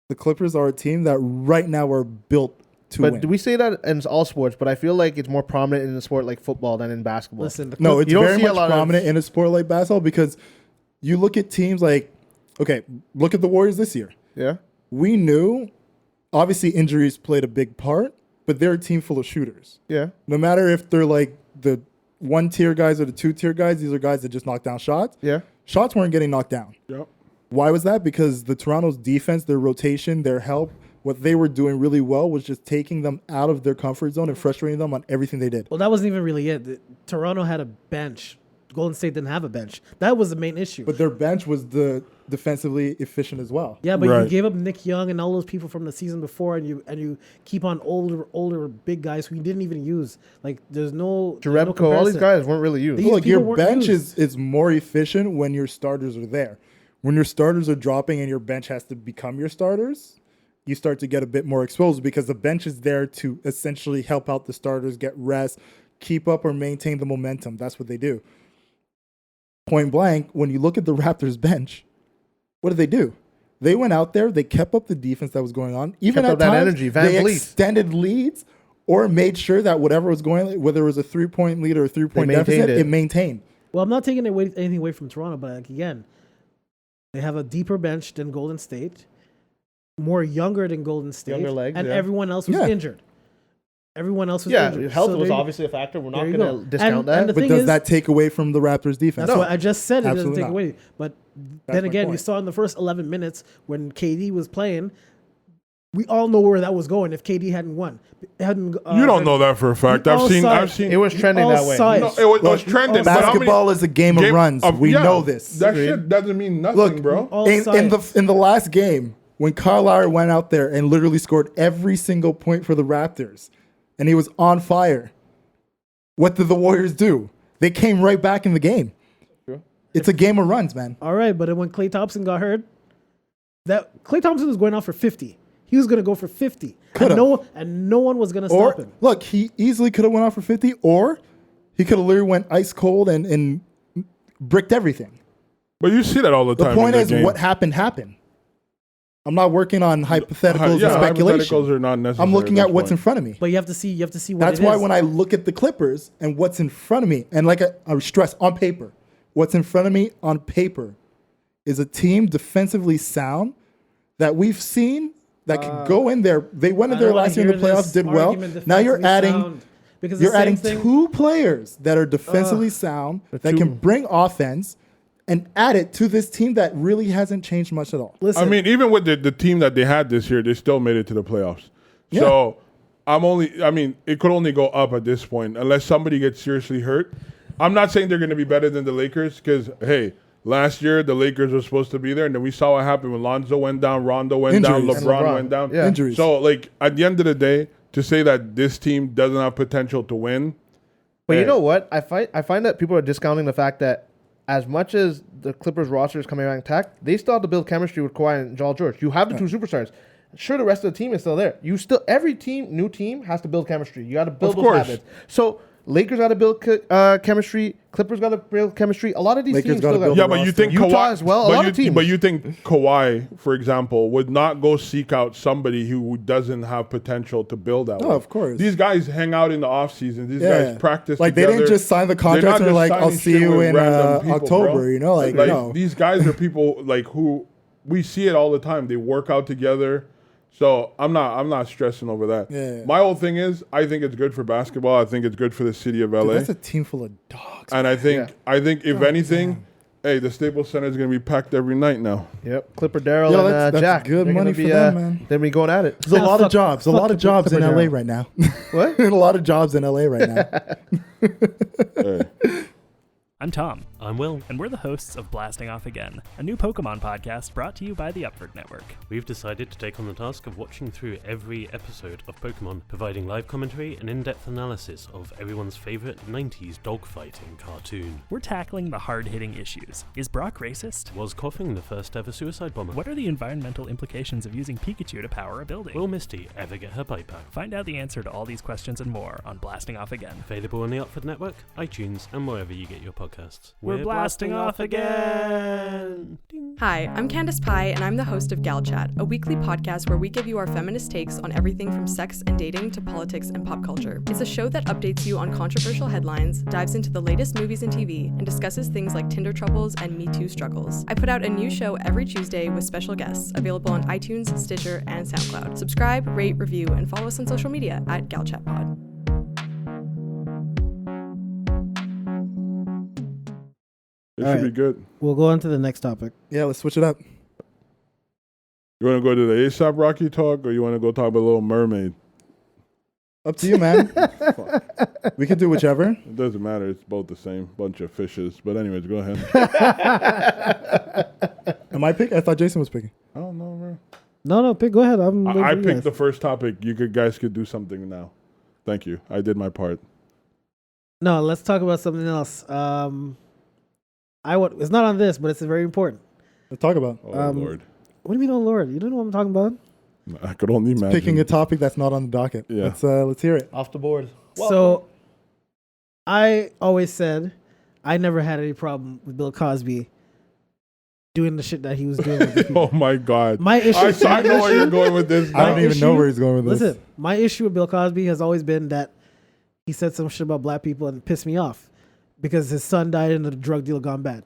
S1: The Clippers are a team that right now are built to
S4: But
S1: win.
S4: do we say that in all sports? But I feel like it's more prominent in a sport like football than in basketball.
S3: listen. The
S1: No,
S3: Clip-
S1: it's
S4: you don't
S1: very
S4: see a
S1: much
S4: lot of-
S1: prominent in a sport like basketball because you look at teams like, okay, look at the Warriors this year.
S4: Yeah.
S1: We knew, obviously, injuries played a big part, but they're a team full of shooters.
S4: Yeah.
S1: No matter if they're like the 1-tier guys or the 2-tier guys, these are guys that just knock down shots.
S4: Yeah.
S1: Shots weren't getting knocked down.
S2: Yep.
S1: Why was that? Because the Toronto's defense, their rotation, their help, what they were doing really well was just taking them out of their comfort zone and frustrating them on everything they did.
S3: Well, that wasn't even really it. Toronto had a bench. Golden State didn't have a bench. That was the main issue.
S1: But their bench was the defensively efficient as well.
S3: Yeah, but you
S2: Right.
S3: gave up Nick Young and all those people from the season before, and you keep on older big guys who you didn't even use. Like there's no
S4: Jerebko,
S3: no
S4: all these
S3: comparison.
S4: guys weren't really used.
S3: These
S1: Look, your
S3: people weren't
S1: bench
S3: used.
S1: is more efficient when your starters are there. When your starters are dropping and your bench has to become your starters, you start to get a bit more exposed because the bench is there to essentially help out the starters get rest, keep up or maintain the momentum. That's what they do. Point blank, when you look at the Raptors bench, what did they do? They went out there, they kept up the defense that was going on. Even
S4: Kept
S1: at
S4: up that
S1: times,
S4: energy, Van
S1: they
S4: Vliet.
S1: extended leads or made sure that whatever was going, whether it was a 3-point lead or a 3-point
S4: They maintained
S1: deficit,
S4: it.
S1: it maintained.
S3: Well, I'm not taking anything away from Toronto, but like, again, they have a deeper bench than Golden State, more younger than Golden State,
S4: Younger legs,
S3: and
S4: yeah.
S3: everyone else was
S1: Yeah.
S3: injured. Everyone else was
S4: Yeah,
S3: injured.
S4: health
S3: So
S4: was
S3: there you-
S4: obviously a factor. We're not
S3: there you
S4: going
S3: go.
S4: to discount
S3: And
S4: that.
S3: the
S1: But
S3: thing
S1: does
S3: is-
S1: that take away from the Raptors defense?
S3: That's what I just said. It doesn't
S1: absolutely
S3: take
S1: not.
S3: away. But
S1: That's
S3: then
S1: my
S3: again, you
S1: point.
S3: saw in the first 11 minutes when KD was playing, we all know where that was going if KD hadn't won.
S2: You don't know that for a fact.
S3: all
S2: I've
S3: sides.
S2: seen.
S4: It was trending
S3: all
S4: that way.
S3: sides.
S2: No, it was
S1: Look,
S2: trending. but how many-
S1: basketball is a game of runs. We
S2: yeah,
S1: know this.
S2: That shit doesn't mean nothing,
S1: Look,
S2: bro.
S3: All
S1: in
S3: sides.
S1: the last game, when Kyle Lowry went out there and literally scored every single point for the Raptors, and he was on fire, what did the Warriors do? They came right back in the game.
S4: True.
S1: It's a game of runs, man.
S3: All right, but then when Klay Thompson got hurt, that Klay Thompson was going out for 50. He was going to go for 50.
S1: Could've.
S3: And no one was going to
S1: Or
S3: stop him.
S1: look, he easily could have went out for 50, or he could have literally went ice cold and bricked everything.
S2: But you see that all the
S1: The
S2: time.
S1: point
S2: in
S1: is,
S2: the game.
S1: what happened happened. I'm not working on hypotheticals
S2: Yeah,
S1: and speculation.
S2: hypotheticals are not necessary.
S1: I'm looking
S2: at
S1: at
S2: this
S1: what's in
S2: point.
S1: front of me.
S3: But you have to see what
S1: That's
S3: it
S1: why
S3: is.
S1: when I look at the Clippers and what's in front of me, and like I stress on paper, what's in front of me on paper is a team defensively sound that we've seen that could go in there. They went in
S3: I
S1: there
S3: don't wanna
S1: last year in the
S3: hear
S1: playoffs,
S3: this
S1: did well.
S3: argument
S1: Now you're
S3: defensively
S1: adding
S3: sound, because the
S1: you're
S3: same
S1: adding
S3: thing-
S1: 2 players that are defensively sound that can bring offense and add it to this team that really hasn't changed much at all.
S3: Listen,
S2: I mean, even with the team that they had this year, they still made it to the playoffs.
S1: Yeah.
S2: So it could only go up at this point unless somebody gets seriously hurt. I'm not saying they're going to be better than the Lakers because, hey, last year the Lakers were supposed to be there, and then we saw what happened when Lonzo went down, Rondo went down, LeBron went down.
S4: Yeah.
S1: Injuries.
S2: So, like, at the end of the day, to say that this team doesn't have potential to win.
S4: But you know what? I find that people are discounting the fact that as much as the Clippers roster is coming back intact, they still have to build chemistry with Kawhi and Paul George. You have the two superstars. Sure, the rest of the team is still there. Every new team has to build chemistry. You got to build those habits. So Lakers got to build chemistry. Clippers got to build chemistry. A lot of these teams still got.
S2: Yeah, but you think
S4: Utah
S2: Kawhi
S4: as well. A lot of teams.
S2: But you think Kawhi, for example, would not go seek out somebody who doesn't have potential to build out?
S1: Oh, of course.
S2: These guys hang out in the off season. These guys practice.
S1: Like
S2: together.
S1: they didn't just sign the contract and they're like, "I'll see you in October."
S2: Bro.
S1: You know, like no.
S2: These guys are people like who we see it all the time. They work out together. So I'm not stressing over that.
S1: Yeah.
S2: My whole thing is I think it's good for basketball. I think it's good for the city of LA.
S1: Dude, that's a team full of dogs.
S2: And I think if anything, hey, the Staples Center is going to be packed every night now.
S4: Yep, Clipper Darrell and
S1: that's
S4: Jack.
S1: good money for them, man.
S4: Then we going at it.
S1: There's a lot of jobs. A lot of jobs in LA right now.
S4: What?
S1: A lot of jobs in LA right now.
S2: Hey.
S5: I'm Tom. I'm Will. And we're the hosts of Blasting Off Again, a new Pokemon podcast brought to you by the Upward Network.
S6: We've decided to take on the task of watching through every episode of Pokemon, providing live commentary and in-depth analysis of everyone's favorite 90s dogfighting cartoon.
S5: We're tackling the hard-hitting issues. Is Brock racist?
S6: Was coughing the first ever suicide bomber?
S5: What are the environmental implications of using Pikachu to power a building?
S6: Will Misty ever get her bite back?
S5: Find out the answer to all these questions and more on Blasting Off Again.
S6: Available on the Upward Network, iTunes, and wherever you get your podcasts.
S5: We're blasting off again!
S6: Ding.
S7: Hi, I'm Candace Pye, and I'm the host of Gal Chat, a weekly podcast where we give you our feminist takes on everything from sex and dating to politics and pop culture. It's a show that updates you on controversial headlines, dives into the latest movies and TV, and discusses things like Tinder troubles and Me Too struggles. I put out a new show every Tuesday with special guests, available on iTunes, Stitcher, and SoundCloud. Subscribe, rate, review, and follow us on social media at GalChatPod.
S2: It
S3: All
S2: should
S3: right.
S2: be good.
S3: We'll go on to the next topic.
S1: Yeah, let's switch it up.
S2: You want to go to the ASAP Rocky talk, or you want to go talk about Little Mermaid?
S1: Up to you, man. We can do whichever.
S2: It doesn't matter. It's both the same bunch of fishes. But anyways, go ahead.
S1: Am I picking? I thought Jason was picking.
S2: I don't know, man.
S3: No, pick. Go ahead.
S2: I picked the first topic. You guys could do something now. Thank you. I did my part.
S3: No, let's talk about something else. It's not on this, but it's very important.
S1: Let's talk about.
S2: Oh, Lord.
S3: What do you mean, oh Lord? You don't know what I'm talking about?
S2: I could only imagine.
S1: Picking a topic that's not on the docket.
S2: Yeah.
S1: Let's hear it.
S4: Off the board.
S3: So, I always said I never had any problem with Bill Cosby doing the shit that he was doing with the people.
S2: Oh, my God.
S3: My issue.
S2: I know where you're going with this.
S1: I don't even know where he's going with this.
S3: Listen, my issue with Bill Cosby has always been that he said some shit about black people and it pissed me off because his son died in a drug deal gone bad.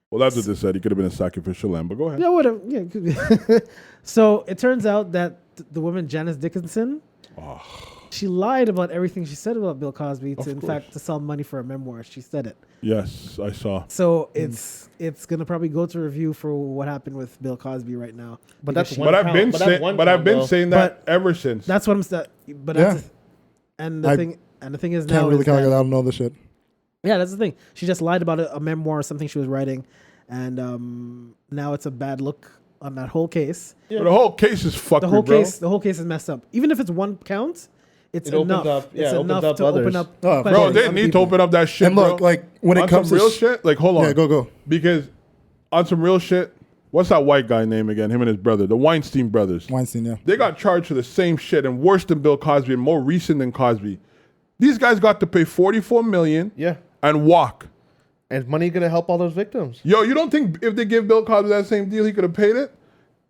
S2: Well, that's what they said. He could have been a sacrificial lamb, but go ahead.
S3: Yeah, whatever. Yeah, it could be. So it turns out that the woman Janice Dickinson, she lied about everything she said about Bill Cosby to sell money for a memoir. She said it.
S2: Yes, I saw.
S3: So it's gonna probably go to review for what happened with Bill Cosby right now.
S4: But that's
S3: Because
S4: one
S2: But I've been
S4: count,
S2: saying that ever since.
S3: that's what I'm saying. But
S1: Yeah.
S3: that's the thing is now
S1: Can't really
S3: is
S1: count
S3: that-
S1: it. I don't know the shit.
S3: Yeah, that's the thing. She just lied about a memoir or something she was writing, and now it's a bad look on that whole case.
S2: But the whole case is fucked,
S3: The whole
S2: bro.
S3: case is messed up. Even if it's one count, it's
S4: It opens
S3: enough.
S4: up- yeah,
S3: it's
S4: it opens
S3: enough
S4: up
S3: to
S4: others.
S3: open up.
S1: Oh,
S3: questions
S2: Bro,
S3: to
S2: they
S3: other
S2: need to
S3: people.
S2: open up that shit,
S1: And look,
S2: bro.
S1: like when it
S2: on
S1: comes
S2: some
S1: to
S2: real shit, like hold on.
S1: Yeah, go.
S2: Because on some real shit, what's that white guy name again? Him and his brother, the Weinstein brothers.
S1: Weinstein, yeah.
S2: They got charged for the same shit and worse than Bill Cosby and more recent than Cosby. These guys got to pay $44 million
S4: Yeah.
S2: and walk.
S4: And is money going to help all those victims?
S2: Yo, you don't think if they give Bill Cosby that same deal, he could have paid it?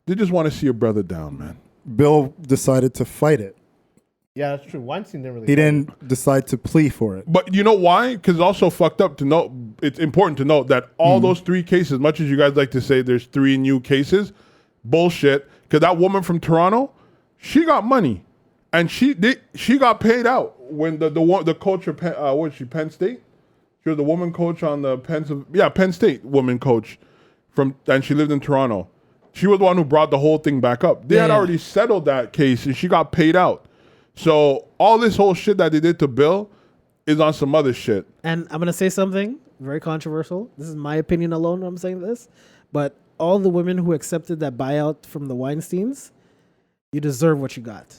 S2: They just want to see a brother down, man.
S1: Bill decided to fight it.
S4: Yeah, that's true. Weinstein didn't really.
S1: He didn't decide to plea for it.
S2: But you know why? Because it's also fucked up to note. It's important to note that all those three cases, much as you guys like to say there's three new cases, bullshit. Because that woman from Toronto, she got money, and she got paid out when the coach of Penn State? She was the woman coach on the Penn State woman coach and she lived in Toronto. She was the one who brought the whole thing back up. They had already settled that case, and she got paid out. So all this whole shit that they did to Bill is on some other shit.
S3: And I'm gonna say something very controversial. This is my opinion alone when I'm saying this, but all the women who accepted that buyout from the Weinsteins, you deserve what you got.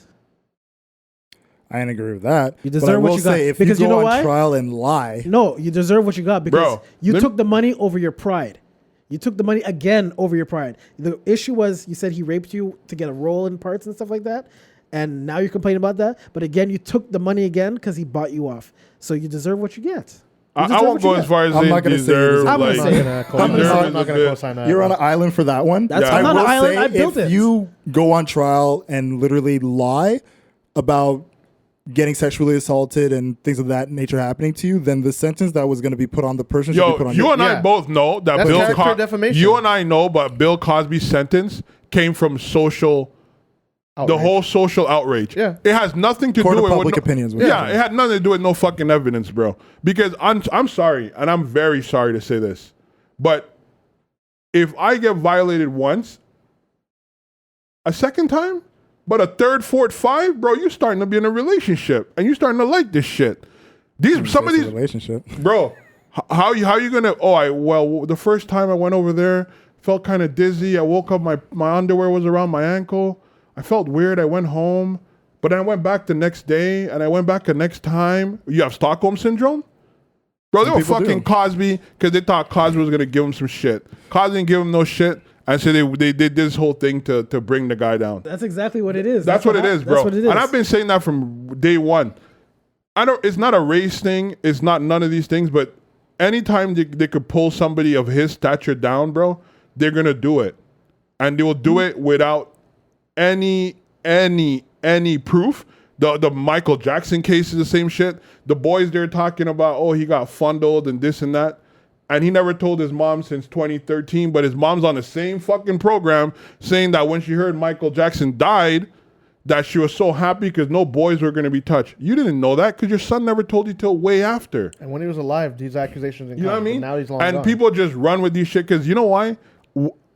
S1: I ain't agree with that.
S3: You
S1: But I
S3: deserve what
S1: will
S3: you got.
S1: say, if
S3: Because
S1: you
S3: you
S1: go
S3: know
S1: on
S3: why?
S1: trial and lie,
S3: No, you deserve what you got because
S2: Bro,
S3: you
S2: let
S3: took
S2: me-
S3: the money over your pride. You took the money again over your pride. The issue was you said he raped you to get a role in parts and stuff like that. And now you're complaining about that. But again, you took the money again because he bought you off. So you deserve what you get. You
S2: I
S3: deserve
S2: won't
S3: what
S2: go
S3: you
S2: as
S3: get.
S2: far as
S1: I'm
S2: saying
S1: not gonna say you
S2: deserve.
S1: deserve
S3: I'm
S2: Like,
S3: gonna say
S4: I'm
S2: deserve
S4: not
S2: is a
S4: gonna
S2: bit-
S4: co-sign that.
S1: you're on an island for that one.
S3: That's
S2: Yeah.
S3: I'm
S1: I
S3: on
S1: will
S3: an island.
S1: say
S3: I built
S1: if
S3: it.
S1: you go on trial and literally lie about getting sexually assaulted and things of that nature happening to you, then the sentence that was going to be put on the person should be put
S2: Yo,
S1: on
S2: you
S1: you.
S2: and I
S4: Yeah.
S2: both know that
S4: That's
S2: Bill
S4: character defamation.
S2: You and I know, but Bill Cosby's sentence came from social. The
S4: Outrage.
S2: whole social outrage.
S4: Yeah.
S2: It has nothing to
S1: Court
S2: do
S1: of
S2: with
S1: public opinions was
S2: Yeah,
S1: different.
S2: it had nothing to do with no fucking evidence, bro. Because I'm sorry, and I'm very sorry to say this, but if I get violated once, a second time, but a third, fourth, five, bro, you starting to be in a relationship and you starting to like this shit. Some of
S1: It's a
S2: these,
S1: relationship.
S2: bro, how you gonna? The first time I went over there, felt kind of dizzy. I woke up, my underwear was around my ankle. I felt weird. I went home, but then I went back the next day, and I went back the next time. You have Stockholm syndrome, bro. They were
S1: people
S2: fucking
S1: do.
S2: Cosby because they thought Cosby was gonna give him some shit. Cosby didn't give him no shit, and so they did this whole thing to bring the guy down.
S3: That's exactly what it is.
S2: That's what it is, bro.
S3: That's what it is.
S2: And I've been saying that from day one. It's not a race thing. It's not none of these things. But anytime they could pull somebody of his stature down, bro, they're gonna do it, and they will do it without any proof. The Michael Jackson case is the same shit. The boys they're talking about, oh, he got fondled and this and that. And he never told his mom since 2013, but his mom's on the same fucking program saying that when she heard Michael Jackson died, that she was so happy because no boys were going to be touched. You didn't know that because your son never told you till way after.
S4: And when he was alive, these accusations didn't
S2: You know what I
S4: come,
S2: mean?
S4: but now he's long
S2: and
S4: gone.
S2: people just run with these shit because you know why?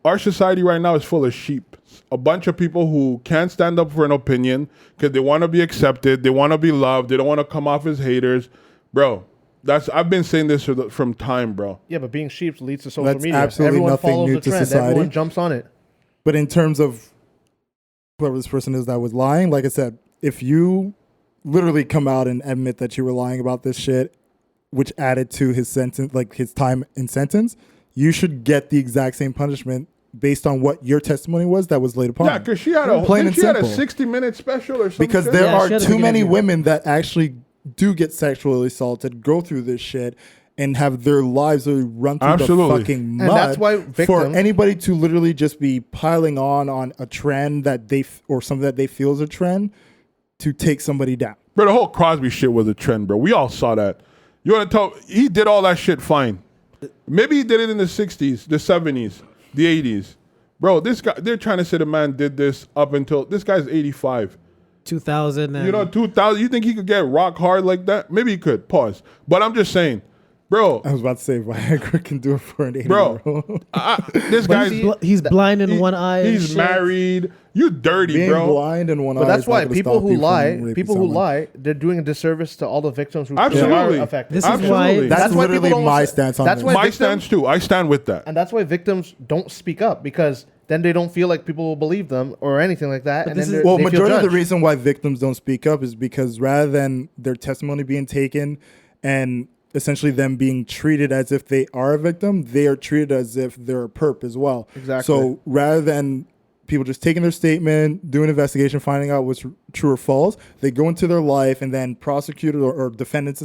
S2: Our society right now is full of sheep. A bunch of people who can't stand up for an opinion because they want to be accepted, they want to be loved, they don't want to come off as haters. Bro, I've been saying this from time, bro.
S4: Yeah, but being sheep leads to social
S1: That's
S4: media.
S1: absolutely
S4: Everyone
S1: nothing
S4: follows
S1: new
S4: the
S1: to
S4: trend.
S1: society.
S4: Everyone jumps on it.
S1: But in terms of whoever this person is that was lying, like I said, if you literally come out and admit that you were lying about this shit, which added to his sentence, like his time in sentence, you should get the exact same punishment based on what your testimony was that was laid upon.
S2: Yeah, because she had a
S1: Plain and
S2: she had a
S1: simple.
S2: 60-minute special or something.
S1: Because there
S3: Yeah,
S1: are
S3: she had a
S1: too
S3: big
S1: many
S3: idea.
S1: women that actually do get sexually assaulted, go through this shit, and have their lives really run through
S2: Absolutely.
S1: the fucking mud.
S4: And that's why
S1: for
S4: victims-
S1: anybody to literally just be piling on a trend that or something that they feel is a trend to take somebody down.
S2: Bro, the whole Crosby shit was a trend, bro. We all saw that. You want to tell? He did all that shit fine. Maybe he did it in the 60s, the 70s, the 80s. Bro, this guy, they're trying to say the man did this up until, this guy's 85.
S3: 2000. And
S2: You know, 2000, you think he could get rock hard like that? Maybe he could, pause. But I'm just saying, bro,
S1: I was about to say Viagra can do it for an 80-year-old.
S2: bro, this guy's,
S3: he's blind in one eye. and
S2: he's
S3: shit.
S2: married. You dirty,
S1: Being
S2: bro.
S1: blind in one eye.
S4: But that's
S1: is not
S4: why
S1: gonna
S4: people
S1: stop
S4: who
S1: you from
S4: lie,
S1: raping someone.
S4: they're doing a disservice to all the victims who
S2: Absolutely.
S4: are affected.
S3: This is
S2: Absolutely.
S3: why.
S1: That's
S4: That's why
S1: literally
S4: people don't
S1: my
S4: wanna-
S1: stance on
S4: that's
S1: this.
S4: why
S2: My
S4: victims-
S2: stance too. I stand with that.
S4: And that's why victims don't speak up, because then they don't feel like people will believe them or anything like that. And
S3: this
S4: then
S3: is-
S1: Well,
S4: they feel
S1: majority of the
S4: judged.
S1: reason why victims don't speak up is because rather than their testimony being taken and essentially them being treated as if they are a victim, they are treated as if they're a perp as well.
S4: Exactly.
S1: So rather than people just taking their statement, doing an investigation, finding out what's true or false, they go into their life and then prosecutors or defendants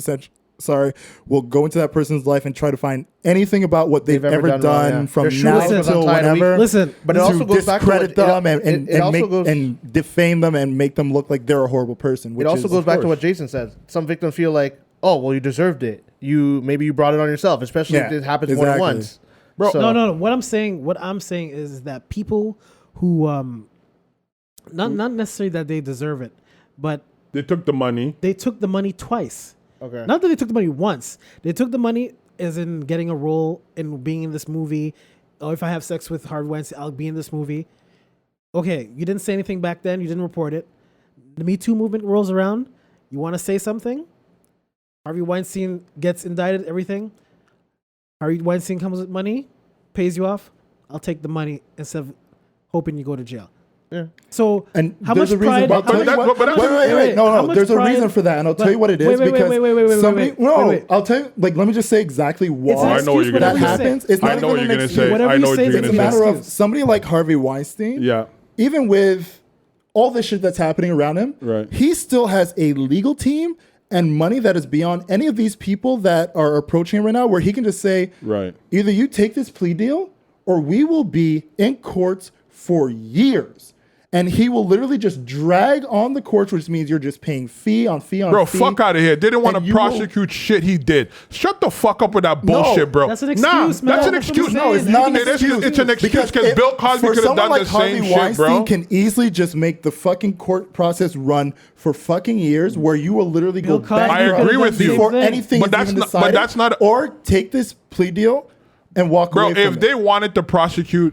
S1: will go into that person's life and try to find anything about what they've ever done
S4: wrong, yeah.
S1: from
S4: Their shoelace
S1: now
S4: was
S1: until
S4: untied a week.
S1: whenever.
S3: Listen,
S4: But it
S1: to
S4: also goes back to
S1: discredit
S4: what-
S1: them
S4: it also
S1: make,
S4: goes-
S1: and defame them and make them look like they're a horrible person.
S4: It
S1: Which
S4: also
S1: is,
S4: goes
S1: of
S4: back to
S1: course.
S4: what Jason says. Some victims feel like, oh, well, you deserved it. Maybe you brought it on yourself, especially if
S1: Yeah,
S4: it happens more than
S1: exactly.
S4: once.
S2: Bro,
S4: So-
S3: No. What I'm saying is that people who not necessarily that they deserve it, but
S2: they took the money.
S3: they took the money twice.
S4: Okay.
S3: Not that they took the money once. They took the money as in getting a role in being in this movie. Oh, if I have sex with Harvey Weinstein, I'll be in this movie. Okay, you didn't say anything back then. You didn't report it. The Me Too movement rolls around. You want to say something? Harvey Weinstein gets indicted, everything. Harvey Weinstein comes with money, pays you off. I'll take the money instead of hoping you go to jail.
S4: Yeah.
S3: So
S1: And
S3: how much
S1: there's a reason.
S3: pride?
S1: I'll tell you what- wait.
S3: How
S1: No.
S3: much
S1: There's a
S3: pride-
S1: reason for that, and I'll tell
S3: but-
S1: you what it is
S3: wait,
S1: because somebody.
S3: wait.
S1: I'll tell you. Like, let me just say exactly
S3: It's an
S1: why
S2: I know what
S3: excuse,
S2: you're gonna
S1: that
S3: whatever
S2: say.
S3: you
S1: happens.
S3: say.
S1: It's not
S2: I know
S1: even
S2: what you're
S1: an
S2: gonna
S1: excuse.
S2: say.
S3: Whatever
S2: I
S3: you
S2: know what
S3: say
S2: you're
S3: is
S1: It's
S2: gonna
S1: a
S2: say.
S1: matter of
S3: excuse.
S1: somebody like Harvey Weinstein.
S2: Yeah.
S1: Even with all this shit that's happening around him,
S2: Right.
S1: he still has a legal team and money that is beyond any of these people that are approaching him right now, where he can just say,
S2: Right.
S1: either you take this plea deal or we will be in courts for years. And he will literally just drag on the courts, which means you're just paying fee on fee on
S2: Bro,
S1: fee.
S2: fuck out of here. They didn't want
S1: And
S2: to
S1: you will-
S2: prosecute shit he did. Shut the fuck up with that bullshit, bro.
S3: That's an
S2: Nah,
S3: excuse, man.
S2: that's an
S3: That's what I'm
S2: excuse.
S3: saying.
S1: No, it's not an
S2: It is-
S1: excuse.
S2: It's an excuse because Bill Cosby
S1: for
S2: could have
S1: someone
S2: done
S1: like
S2: the same
S1: Harvey
S2: shit,
S1: Weinstein
S2: bro.
S1: can easily just make the fucking court process run for fucking years, where you will literally
S3: Bill
S1: go
S3: Cosby
S1: back
S2: I agree with you.
S1: before
S3: Same thing.
S1: anything
S2: But
S1: is
S2: that's
S1: even
S2: not- but
S1: decided.
S2: that's not-
S1: or take this plea deal and walk
S2: Bro,
S1: away from
S2: if
S1: it.
S2: they wanted to prosecute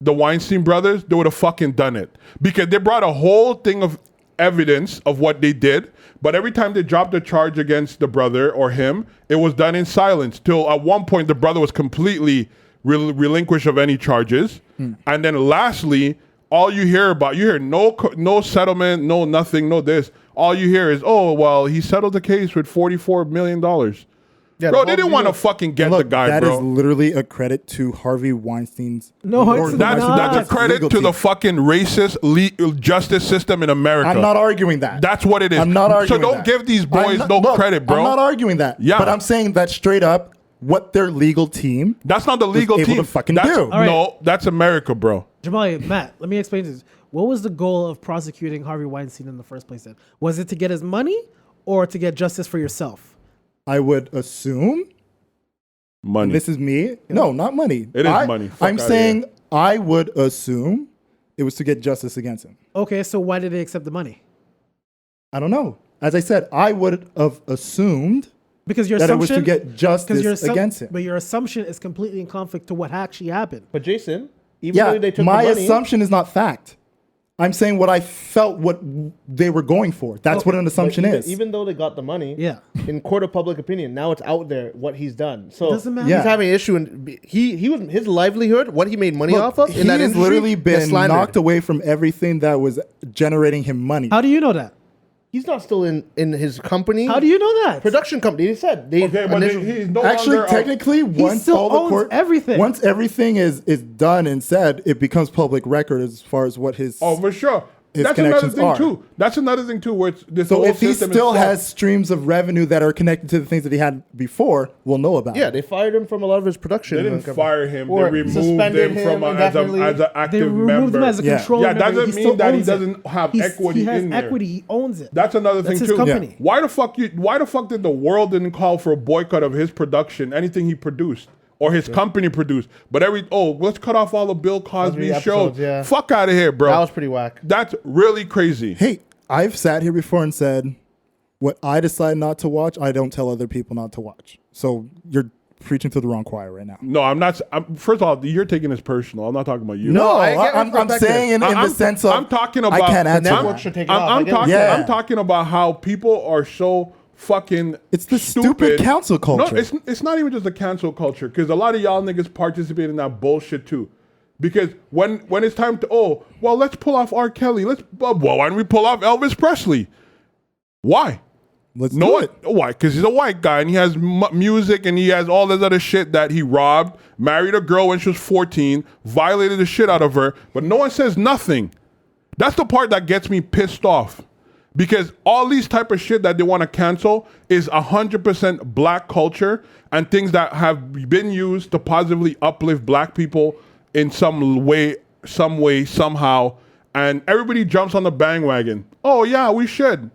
S2: the Weinstein brothers, they would have fucking done it. Because they brought a whole thing of evidence of what they did, but every time they dropped a charge against the brother or him, it was done in silence. Till at one point, the brother was completely relinquished of any charges. And then lastly, all you hear no settlement, no nothing, no this. All you hear is, oh, well, he settled the case with $44 million.
S4: Yeah,
S2: Bro,
S4: the
S2: they
S4: whole
S2: didn't want to
S4: deal-
S2: fucking get
S1: Look,
S2: the guy,
S1: that
S2: bro.
S1: is literally a credit to Harvey Weinstein's.
S3: No,
S1: or
S3: it's
S2: That's
S3: not.
S2: a credit
S1: legal
S2: to the
S1: team.
S2: fucking racist justice system in America.
S1: I'm not arguing that.
S2: That's what it is.
S1: I'm not arguing
S2: So don't
S1: that.
S2: give these boys
S1: I'm
S2: no
S1: not- look,
S2: credit, bro.
S1: I'm not arguing that.
S2: Yeah.
S1: But I'm saying that straight up, what their legal team.
S2: That's not the legal
S1: able
S2: team.
S1: to fucking
S2: That's-
S1: do.
S3: All right.
S2: No, that's America, bro.
S3: Jamali, Matt, let me explain this. What was the goal of prosecuting Harvey Weinstein in the first place then? Was it to get his money or to get justice for yourself?
S1: I would assume.
S2: Money.
S1: This is me. No, not money.
S2: It is money. Fuck
S1: I'm
S2: outta
S1: saying
S2: here.
S1: I would assume it was to get justice against him.
S3: Okay, so why did they accept the money?
S1: I don't know. As I said, I would have assumed
S3: Because your
S1: that it was
S3: assumption
S1: to get justice against him.
S3: But your assumption is completely in conflict to what actually happened.
S4: But Jason, even though
S1: Yeah,
S4: they took
S1: my
S4: the money,
S1: assumption is not fact. I'm saying what I felt what they were going for. That's what an
S4: but
S1: assumption is.
S4: even though they got the money,
S3: Yeah.
S4: in court of public opinion, now it's out there what he's done. So
S3: Doesn't matter.
S1: Yeah.
S4: he's having an issue, and he was his livelihood, what he made money
S1: Look,
S4: off of.
S1: he
S4: in that
S1: has
S4: industry,
S1: literally
S4: gets
S1: been
S4: slandered.
S1: knocked away from everything that was generating him money.
S3: How do you know that?
S4: He's not still in his company.
S3: How do you know that?
S4: Production company? They said they
S2: Okay, but
S4: initially-
S2: he's no
S1: Actually,
S2: longer
S1: technically, once
S3: still
S1: all the
S3: owns
S1: court
S3: everything.
S1: once everything is done and said, it becomes public record as far as what his.
S2: Oh, for sure.
S1: His
S2: That's another
S1: connections
S2: thing
S1: are.
S2: too. That's another thing too. Where it's, this
S1: so
S2: whole
S1: if he
S2: system is
S1: still
S2: fucked.
S1: has streams of revenue that are connected to the things that he had before, we'll know about.
S4: yeah,
S1: it.
S4: they fired him from a lot of his production.
S2: They didn't fire him. They
S4: Or
S2: removed
S4: suspended
S2: him from
S4: him
S2: as an
S4: indefinitely.
S2: active
S3: They removed
S2: member.
S3: him as a
S1: Yeah.
S3: controller.
S2: Yeah,
S3: member.
S2: doesn't
S3: He
S2: mean
S3: still
S2: that he
S3: owns it.
S2: doesn't have equity
S3: He has
S2: in there.
S3: equity. He owns it.
S2: That's another thing
S3: That's his
S2: too.
S3: company.
S2: Why the fuck did the world didn't call for a boycott of his production, anything he produced or his company produced? But let's cut off all the Bill Cosby
S4: episodes,
S2: shows.
S4: yeah.
S2: Fuck out of here, bro.
S4: That was pretty whack.
S2: That's really crazy.
S1: Hey, I've sat here before and said, what I decide not to watch, I don't tell other people not to watch. So you're preaching to the wrong choir right now.
S2: No, I'm not. First of all, you're taking this personal. I'm not talking about you.
S1: No,
S4: I get
S1: I'm
S4: perspective.
S1: saying in the
S2: I'm-
S1: sense of
S2: I'm talking about
S1: I can't
S2: the
S1: answer
S4: network
S1: that.
S4: should take it off. I
S2: I'm
S4: get what
S2: talking.
S4: you're
S1: saying.
S2: I'm talking about how people are so fucking.
S1: It's the stupid cancel culture.
S2: No, it's not even just the cancel culture because a lot of y'all niggas participate in that bullshit too. Because when it's time to let's pull off R. Kelly. Why don't we pull off Elvis Presley? Why?
S1: Let's
S2: No
S1: do
S2: one.
S1: it.
S2: Why? Because he's a white guy and he has music and he has all this other shit that he robbed, married a girl when she was 14, violated the shit out of her, but no one says nothing. That's the part that gets me pissed off. Because all these type of shit that they want to cancel is 100% black culture and things that have been used to positively uplift black people in some way, somehow. And everybody jumps on the bandwagon. Oh yeah, we should.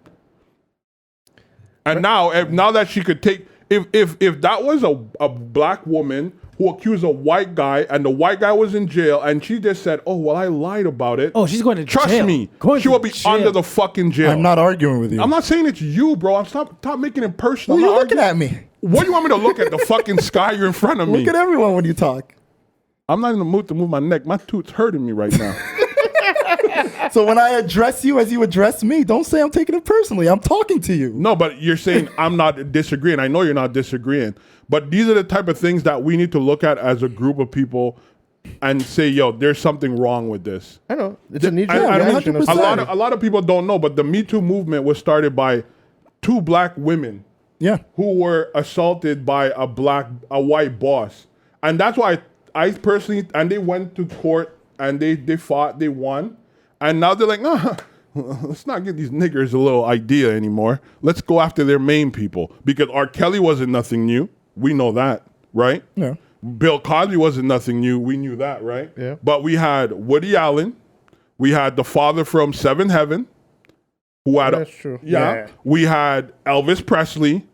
S2: And now that she could take, if that was a black woman who accused a white guy and the white guy was in jail and she just said, oh, well, I lied about it.
S3: Oh, she's going to
S2: Trust
S3: jail.
S2: me,
S3: Going
S2: she
S3: to
S2: will be
S3: jail.
S2: under the fucking jail.
S1: I'm not arguing with you.
S2: I'm not saying it's you, bro. Stop making it personal.
S1: Well,
S2: I'm
S1: you're
S2: not
S1: looking
S2: arguing-
S1: at me.
S2: What do you want me to look at? The fucking sky you're in front of me.
S1: Look at everyone when you talk.
S2: I'm not in the mood to move my neck. My tooth's hurting me right now.
S1: So when I address you as you address me, don't say I'm taking it personally. I'm talking to you.
S2: No, but you're saying I'm not disagreeing. I know you're not disagreeing. But these are the type of things that we need to look at as a group of people and say, yo, there's something wrong with this.
S4: I know. It's a knee-jerk
S2: I don't-
S4: reaction. of
S2: a
S4: society.
S2: lot of people don't know, but the Me Too movement was started by 2 black women
S1: Yeah.
S2: who were assaulted by a white boss. And that's why I personally, and they went to court and they fought, they won. And now they're like, let's not give these niggers a little idea anymore. Let's go after their main people. Because R. Kelly wasn't nothing new. We know that, right?
S1: Yeah.
S2: Bill Cosby wasn't nothing new. We knew that, right?
S4: Yeah.
S2: But we had Woody Allen. We had the father from Seventh Heaven. Who had
S4: That's true.
S2: Yeah. We had Elvis Presley.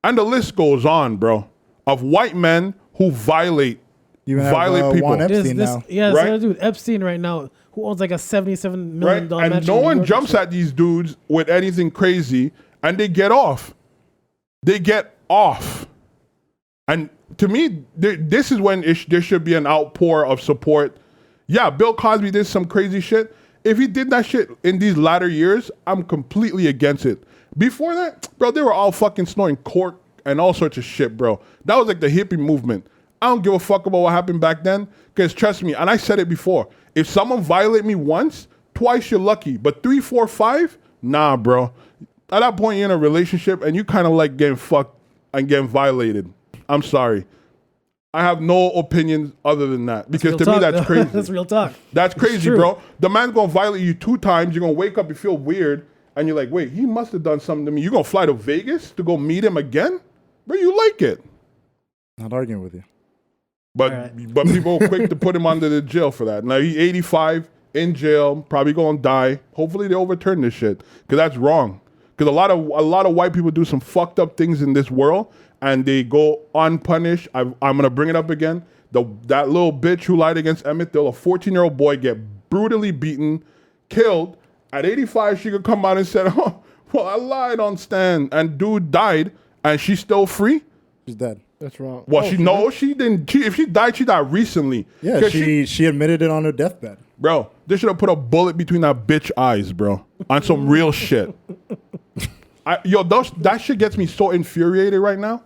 S2: And the list goes on, bro. Of white men who violate
S1: You
S2: people.
S1: Juan Epstein now.
S3: Yeah,
S2: Right?
S3: so dude, Epstein right now, who owns like a $77
S2: Right?
S3: million
S2: And
S3: mansion
S2: no
S3: in New
S2: one
S3: York
S2: jumps
S3: and
S2: at these dudes with anything crazy and they get off. They get off. And to me, this is when there should be an outpour of support. Yeah, Bill Cosby did some crazy shit. If he did that shit in these latter years, I'm completely against it. Before that, bro, they were all fucking snorting cork and all sorts of shit, bro. That was like the hippie movement. I don't give a fuck about what happened back then, because trust me, and I said it before, if someone violate me once, twice you're lucky, but 3, 4, 5, nah, bro. At that point, you're in a relationship and you kind of like getting fucked and getting violated. I'm sorry. I have no opinions other than that, because to me that's crazy.
S3: That's real talk.
S2: That's crazy,
S3: true.
S2: bro. The man's gonna violate you 2 times. You're gonna wake up, you feel weird, and you're like, wait, he must have done something to me. You're gonna fly to Vegas to go meet him again? Bro, you like it.
S1: Not arguing with you.
S2: But
S3: Right.
S2: but people are quick to put him under the jail for that. Now he's 85 in jail, probably gonna die. Hopefully they overturn this shit, because that's wrong. Because a lot of white people do some fucked up things in this world, and they go unpunished. I'm gonna bring it up again. That little bitch who lied against Emmett Till, a 14-year-old boy, get brutally beaten, killed. At 85, she could come out and said, "Oh, well, I lied on stand," and dude died, and she's still free.
S1: She's dead.
S4: That's wrong.
S2: Well, she didn't. If she died recently.
S1: Yeah,
S2: 'Cause
S1: she admitted it on her deathbed.
S2: Bro, they should have put a bullet between that bitch eyes, bro, on some real shit. That shit gets me so infuriated right now,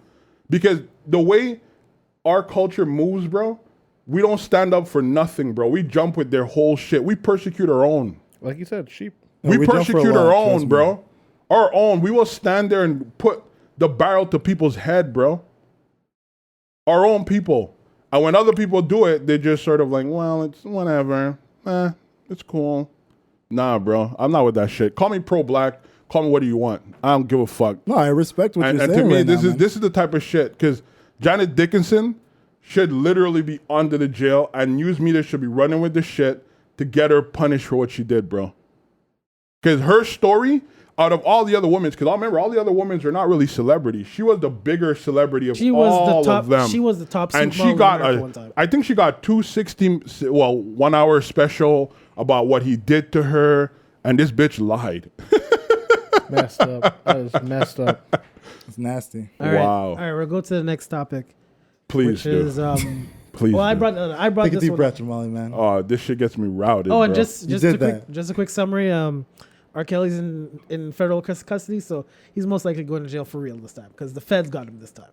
S2: because the way our culture moves, bro, we don't stand up for nothing, bro. We jump with their whole shit. We persecute our own.
S4: Like you said, sheep.
S1: No,
S2: we
S1: we jump for a
S2: persecute
S1: lot,
S2: our
S1: trust
S2: own,
S1: me.
S2: bro. Our own. We will stand there and put the barrel to people's head, bro. Our own people. And when other people do it, they just sort of like, well, it's whatever. It's cool. Nah, bro. I'm not with that shit. Call me pro-black. Call me what do you want. I don't give a fuck.
S1: No, I respect what
S2: And
S1: you're
S2: to
S1: saying
S2: me,
S1: right
S2: this
S1: now,
S2: is
S1: man.
S2: this is the type of shit, because Janet Dickinson should literally be under the jail, and news media should be running with the shit to get her punished for what she did, bro. Because her story, out of all the other women, because I remember all the other women are not really celebrities. She was the bigger celebrity of all of them.
S3: She was the top
S2: And
S3: supermodel
S2: she
S3: in
S2: got,
S3: America one time.
S2: I think she got 1 hour special about what he did to her, and this bitch lied.
S4: Messed up. That is messed up.
S1: It's nasty.
S3: All right.
S2: Wow.
S3: All right, we'll go to the next topic,
S2: Please
S3: which
S2: do.
S3: is
S2: Please
S3: well, I
S2: do.
S3: brought
S1: Take a
S3: this
S1: deep
S3: one.
S1: breath, Jamali, man.
S2: Oh, this shit gets me routed.
S3: Oh, and
S2: bro.
S3: just
S1: You
S3: a
S1: did
S3: quick
S1: that.
S3: just a quick summary. R. Kelly's in federal custody, so he's most likely going to jail for real this time because the feds got him this time.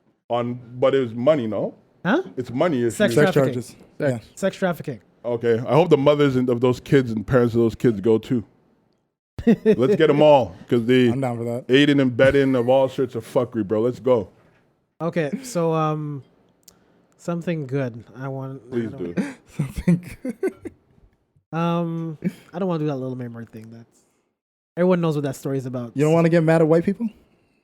S2: But it was money, no?
S3: Huh?
S2: It's money issue.
S3: Sex
S1: Sex
S3: trafficking.
S1: charges. Yeah.
S3: Sex trafficking.
S2: Okay, I hope the mothers of those kids and parents of those kids go too. Let's get them all, because they
S1: I'm down for that.
S2: aiding and bedding of all sorts of fuckery, bro. Let's go.
S3: Okay, so something good.
S2: Please do.
S3: I don't want to do that Little Mermaid thing. That's everyone knows what that story is about.
S1: You don't want to get mad at white people?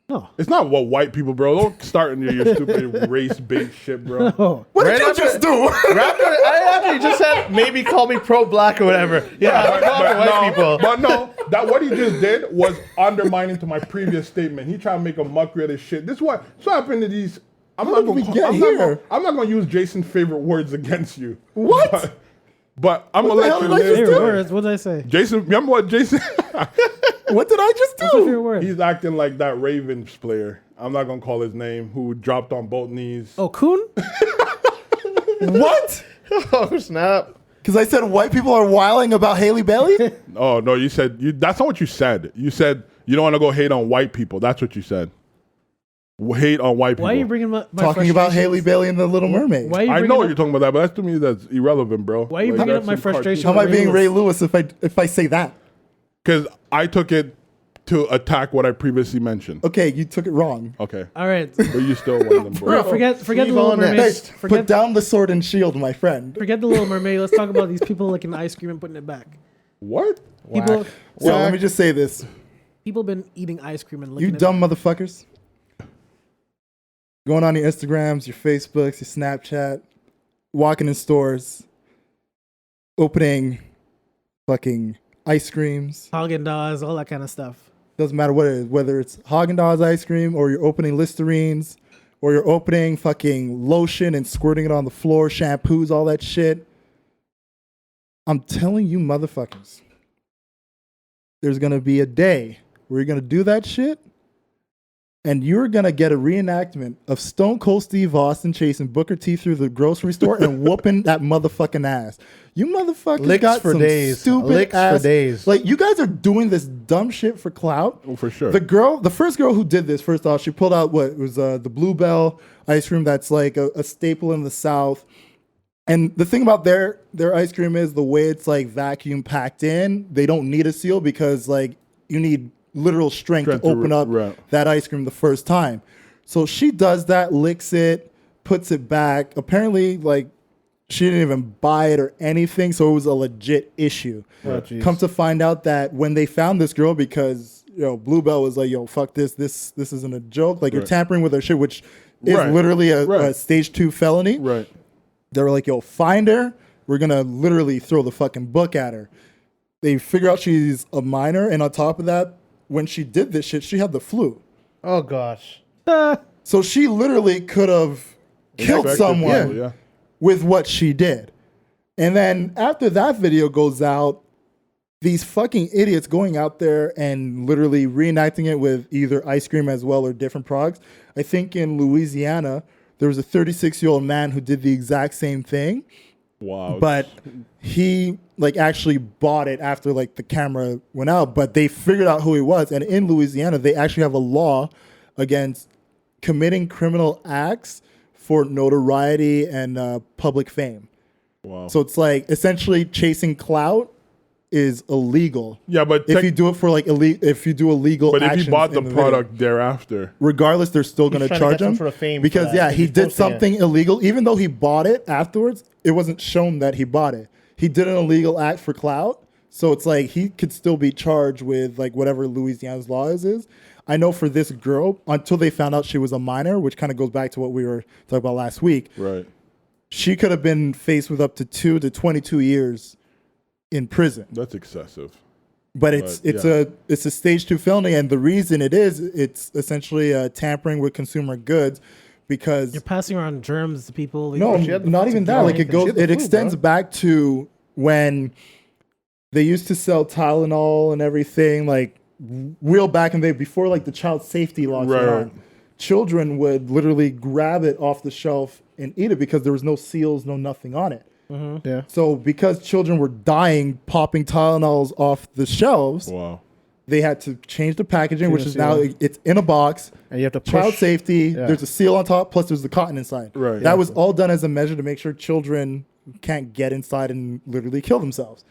S3: No.
S2: It's not what white people, bro. Don't start in your stupid race-based shit, bro.
S3: No.
S1: What
S4: Right
S1: did you
S4: after-
S1: just do?
S4: After you just said maybe call me pro-black or whatever. Yeah, call me white people.
S2: But no, that what he just did was undermining to my previous statement. He tried to make a mockery of this shit. This is what happened to these. I'm
S1: How
S2: not
S1: did
S2: gonna
S1: we
S2: call-
S1: get
S2: I'm not
S1: here?
S2: gonna- I'm not gonna use Jason's favorite words against you.
S1: What?
S2: But I'm
S1: What
S2: gonna
S1: the
S2: let
S1: hell
S2: you
S1: did I just
S2: live.
S3: Favorite
S1: do?
S3: words. What did I say?
S2: Jason, remember what Jason?
S1: What did I just
S3: What's your favorite
S1: do?
S3: word?
S2: He's acting like that Ravens player. I'm not gonna call his name. Who dropped on both knees?
S3: Oh, coon?
S1: What?
S4: Oh, snap.
S1: Because I said white people are wiling about Haley Bailey?
S2: Oh no, you said that's not what you said. You said you don't want to go hate on white people. That's what you said. Hate on white people.
S3: Why are you bringing my
S1: Talking about
S3: frustrations?
S1: Haley Bailey and the Little Mermaid.
S3: Why are you
S2: I
S3: bringing
S2: know
S3: up,
S2: what you're talking about that, but that's to me that's irrelevant, bro.
S3: Why are you bringing up my frustration?
S1: How am I
S3: Ray
S1: being
S3: Lewis?
S1: Ray Lewis if I say that?
S2: Because I took it to attack what I previously mentioned.
S1: Okay, you took it wrong.
S2: Okay,
S3: All right,
S2: but you still one of them, bro.
S3: bro. Forget the
S4: Leave
S3: Little
S4: on
S3: Mermaid.
S4: next.
S1: Put
S3: Forget
S1: down the sword and shield, my friend.
S3: forget the Little Mermaid. Let's talk about these people licking ice cream and putting it back.
S2: What?
S3: People,
S1: So let me just say this.
S3: people been eating ice cream and licking
S1: You
S3: it
S1: dumb motherfuckers. Going on your Instagrams, your Facebooks, your Snapchat, walking in stores, opening fucking ice creams.
S3: Haagen-Dazs, all that kind of stuff.
S1: Doesn't matter what it is, whether it's Haagen-Dazs ice cream or you're opening Listerines or you're opening fucking lotion and squirting it on the floor, shampoos, all that shit. I'm telling you motherfuckers, there's going to be a day where you're going to do that shit and you're going to get a reenactment of Stone Cold Steve Austin chasing Booker T through the grocery store and whooping that motherfucking ass. You motherfuckers
S4: Licks
S1: got
S4: for
S1: some
S4: days.
S1: stupid
S4: Licks
S1: ass.
S4: for days.
S1: Like, you guys are doing this dumb shit for clout.
S2: Oh, for sure.
S1: The first girl who did this, first off, she pulled out what it was the Bluebell ice cream that's like a staple in the South. And the thing about their ice cream is the way it's like vacuum packed in. They don't need a seal because like you need literal strength to open up that ice cream the first time. So she does that, licks it, puts it back. Apparently, like she didn't even buy it or anything, so it was a legit issue.
S4: Oh, geez.
S1: Come to find out that when they found this girl, because Bluebell was like, "Yo, fuck this isn't a joke. Like you're tampering with her shit," which is literally a stage 2 felony.
S2: Right.
S1: They were like, "Yo, find her. We're gonna literally throw the fucking book at her." They figure out she's a minor, and on top of that, when she did this shit, she had the flu.
S4: Oh gosh.
S1: So she literally could have killed someone with what she did. And then after that video goes out, these fucking idiots going out there and literally reenacting it with either ice cream as well or different products. I think in Louisiana, there was a 36-year-old man who did the exact same thing.
S2: Wow.
S1: But he like actually bought it after like the camera went out, but they figured out who he was. And in Louisiana, they actually have a law against committing criminal acts for notoriety and public fame.
S2: Wow.
S1: So it's like essentially chasing clout is illegal.
S2: Yeah, but
S1: if you do it for like if you do illegal,
S2: but if
S1: actions
S2: he bought the
S1: in
S2: product
S1: video,
S2: thereafter,
S1: regardless, they're still going to
S4: trying to
S1: charge
S4: get some
S1: him
S4: sort of fame for
S1: because
S4: that,
S1: he
S4: he's
S1: did
S4: posting
S1: something illegal. Even though he bought it afterwards, it wasn't shown that he bought it. He did an illegal act for clout, so it's like he could still be charged with like whatever Louisiana's law is. I know for this girl, until they found out she was a minor, which kind of goes back to what we were talking about last week.
S2: right?
S1: She could have been faced with up to 2 to 22 years in prison.
S2: That's excessive.
S1: But it's a stage 2 felony, and the reason it's essentially tampering with consumer goods, because
S3: You're passing around germs to people.
S1: no,
S4: she had the
S1: not
S4: flu
S1: even
S4: to
S1: that.
S4: go
S1: Like
S4: in. She had the
S1: it
S4: flu,
S1: extends
S4: bro.
S1: back to when they used to sell Tylenol and everything, like real back in the day before like the child safety laws went
S2: Right.
S1: on. Children would literally grab it off the shelf and eat it because there was no seals, no nothing on it.
S4: Yeah.
S1: So because children were dying, popping Tylenols off the shelves,
S2: Wow.
S1: they had to change the packaging, which
S4: the
S1: is now
S4: seal.
S1: it's in a box.
S4: And you have to push.
S1: Child safety.
S4: Yeah.
S1: There's a seal on top, plus there's the cotton inside.
S2: Right.
S1: That was all done as a measure to make sure children can't get inside and literally kill themselves.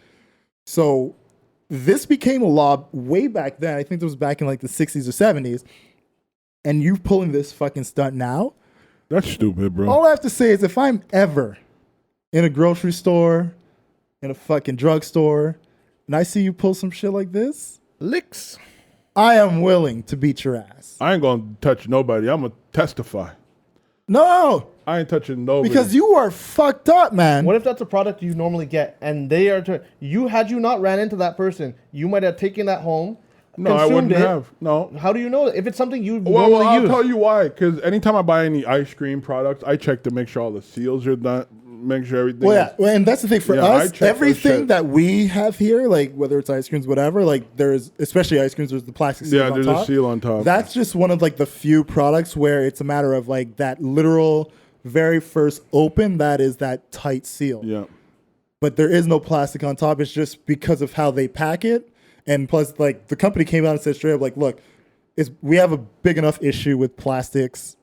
S1: So this became a law way back then. I think it was back in like the 60s or 70s. And you pulling this fucking stunt now.
S2: That's stupid, bro.
S1: All I have to say is if I'm ever in a grocery store, in a fucking drugstore, and I see you pull some shit like this,
S4: Licks.
S1: I am willing to beat your ass.
S2: I ain't gonna touch nobody. I'm gonna testify.
S1: No,
S2: I ain't touching nobody.
S1: because you are fucked up, man.
S4: What if that's a product you normally get and they are had you not ran into that person, you might have taken that home.
S2: no, I
S4: consumed
S2: wouldn't
S4: it.
S2: have. No.
S4: How do you know if it's something you
S2: Well,
S4: normally
S2: I'll
S4: use?
S2: tell you why. Because anytime I buy any ice cream products, I check to make sure all the seals are done, make sure everything.
S1: Well, yeah, well, and that's the thing for
S2: Yeah, I
S1: us.
S2: check those
S1: Everything
S2: shit.
S1: that we have here, like whether it's ice creams, whatever, like there's especially ice creams. There's the plastic seal.
S2: Yeah, there's a seal on top.
S1: That's just one of like the few products where it's a matter of like that literal very first open. That is that tight seal.
S2: Yeah.
S1: but there is no plastic on top. It's just because of how they pack it. And plus, like, the company came out and said straight up, like, look, we have a big enough issue with plastics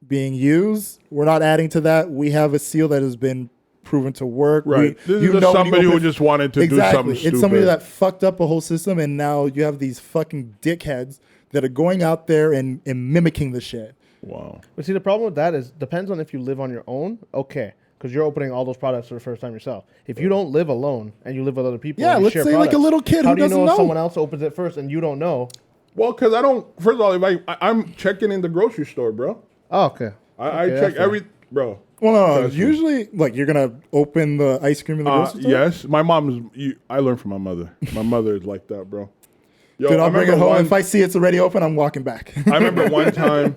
S1: being used. We're not adding to that. We have a seal that has been proven to work.
S2: Right. This is just somebody who just wanted to do something stupid.
S1: It's somebody that fucked up a whole system, and now you have these fucking dickheads that are going out there and mimicking the shit.
S2: Wow.
S4: But see, the problem with that is depends on if you live on your own. Okay. Because you're opening all those products for the first time yourself. If you don't live alone and you live with other people,
S1: yeah, let's say
S4: products,
S1: like a little kid
S4: how
S1: who
S4: do you
S1: doesn't
S4: know
S1: know
S4: if someone else opens it first and you don't know?
S2: Well, because I don't. First of all, if I'm checking in the grocery store, bro.
S4: Oh, okay.
S2: I check every, bro.
S1: Well, no. Usually, like, you're gonna open the ice cream in the grocery store.
S2: Yes, my mom is. I learned from my mother. My mother is like that, bro. Yo,
S1: Dude, I'll bring it home. If I see it's already open, I'm walking back.
S2: I remember one time,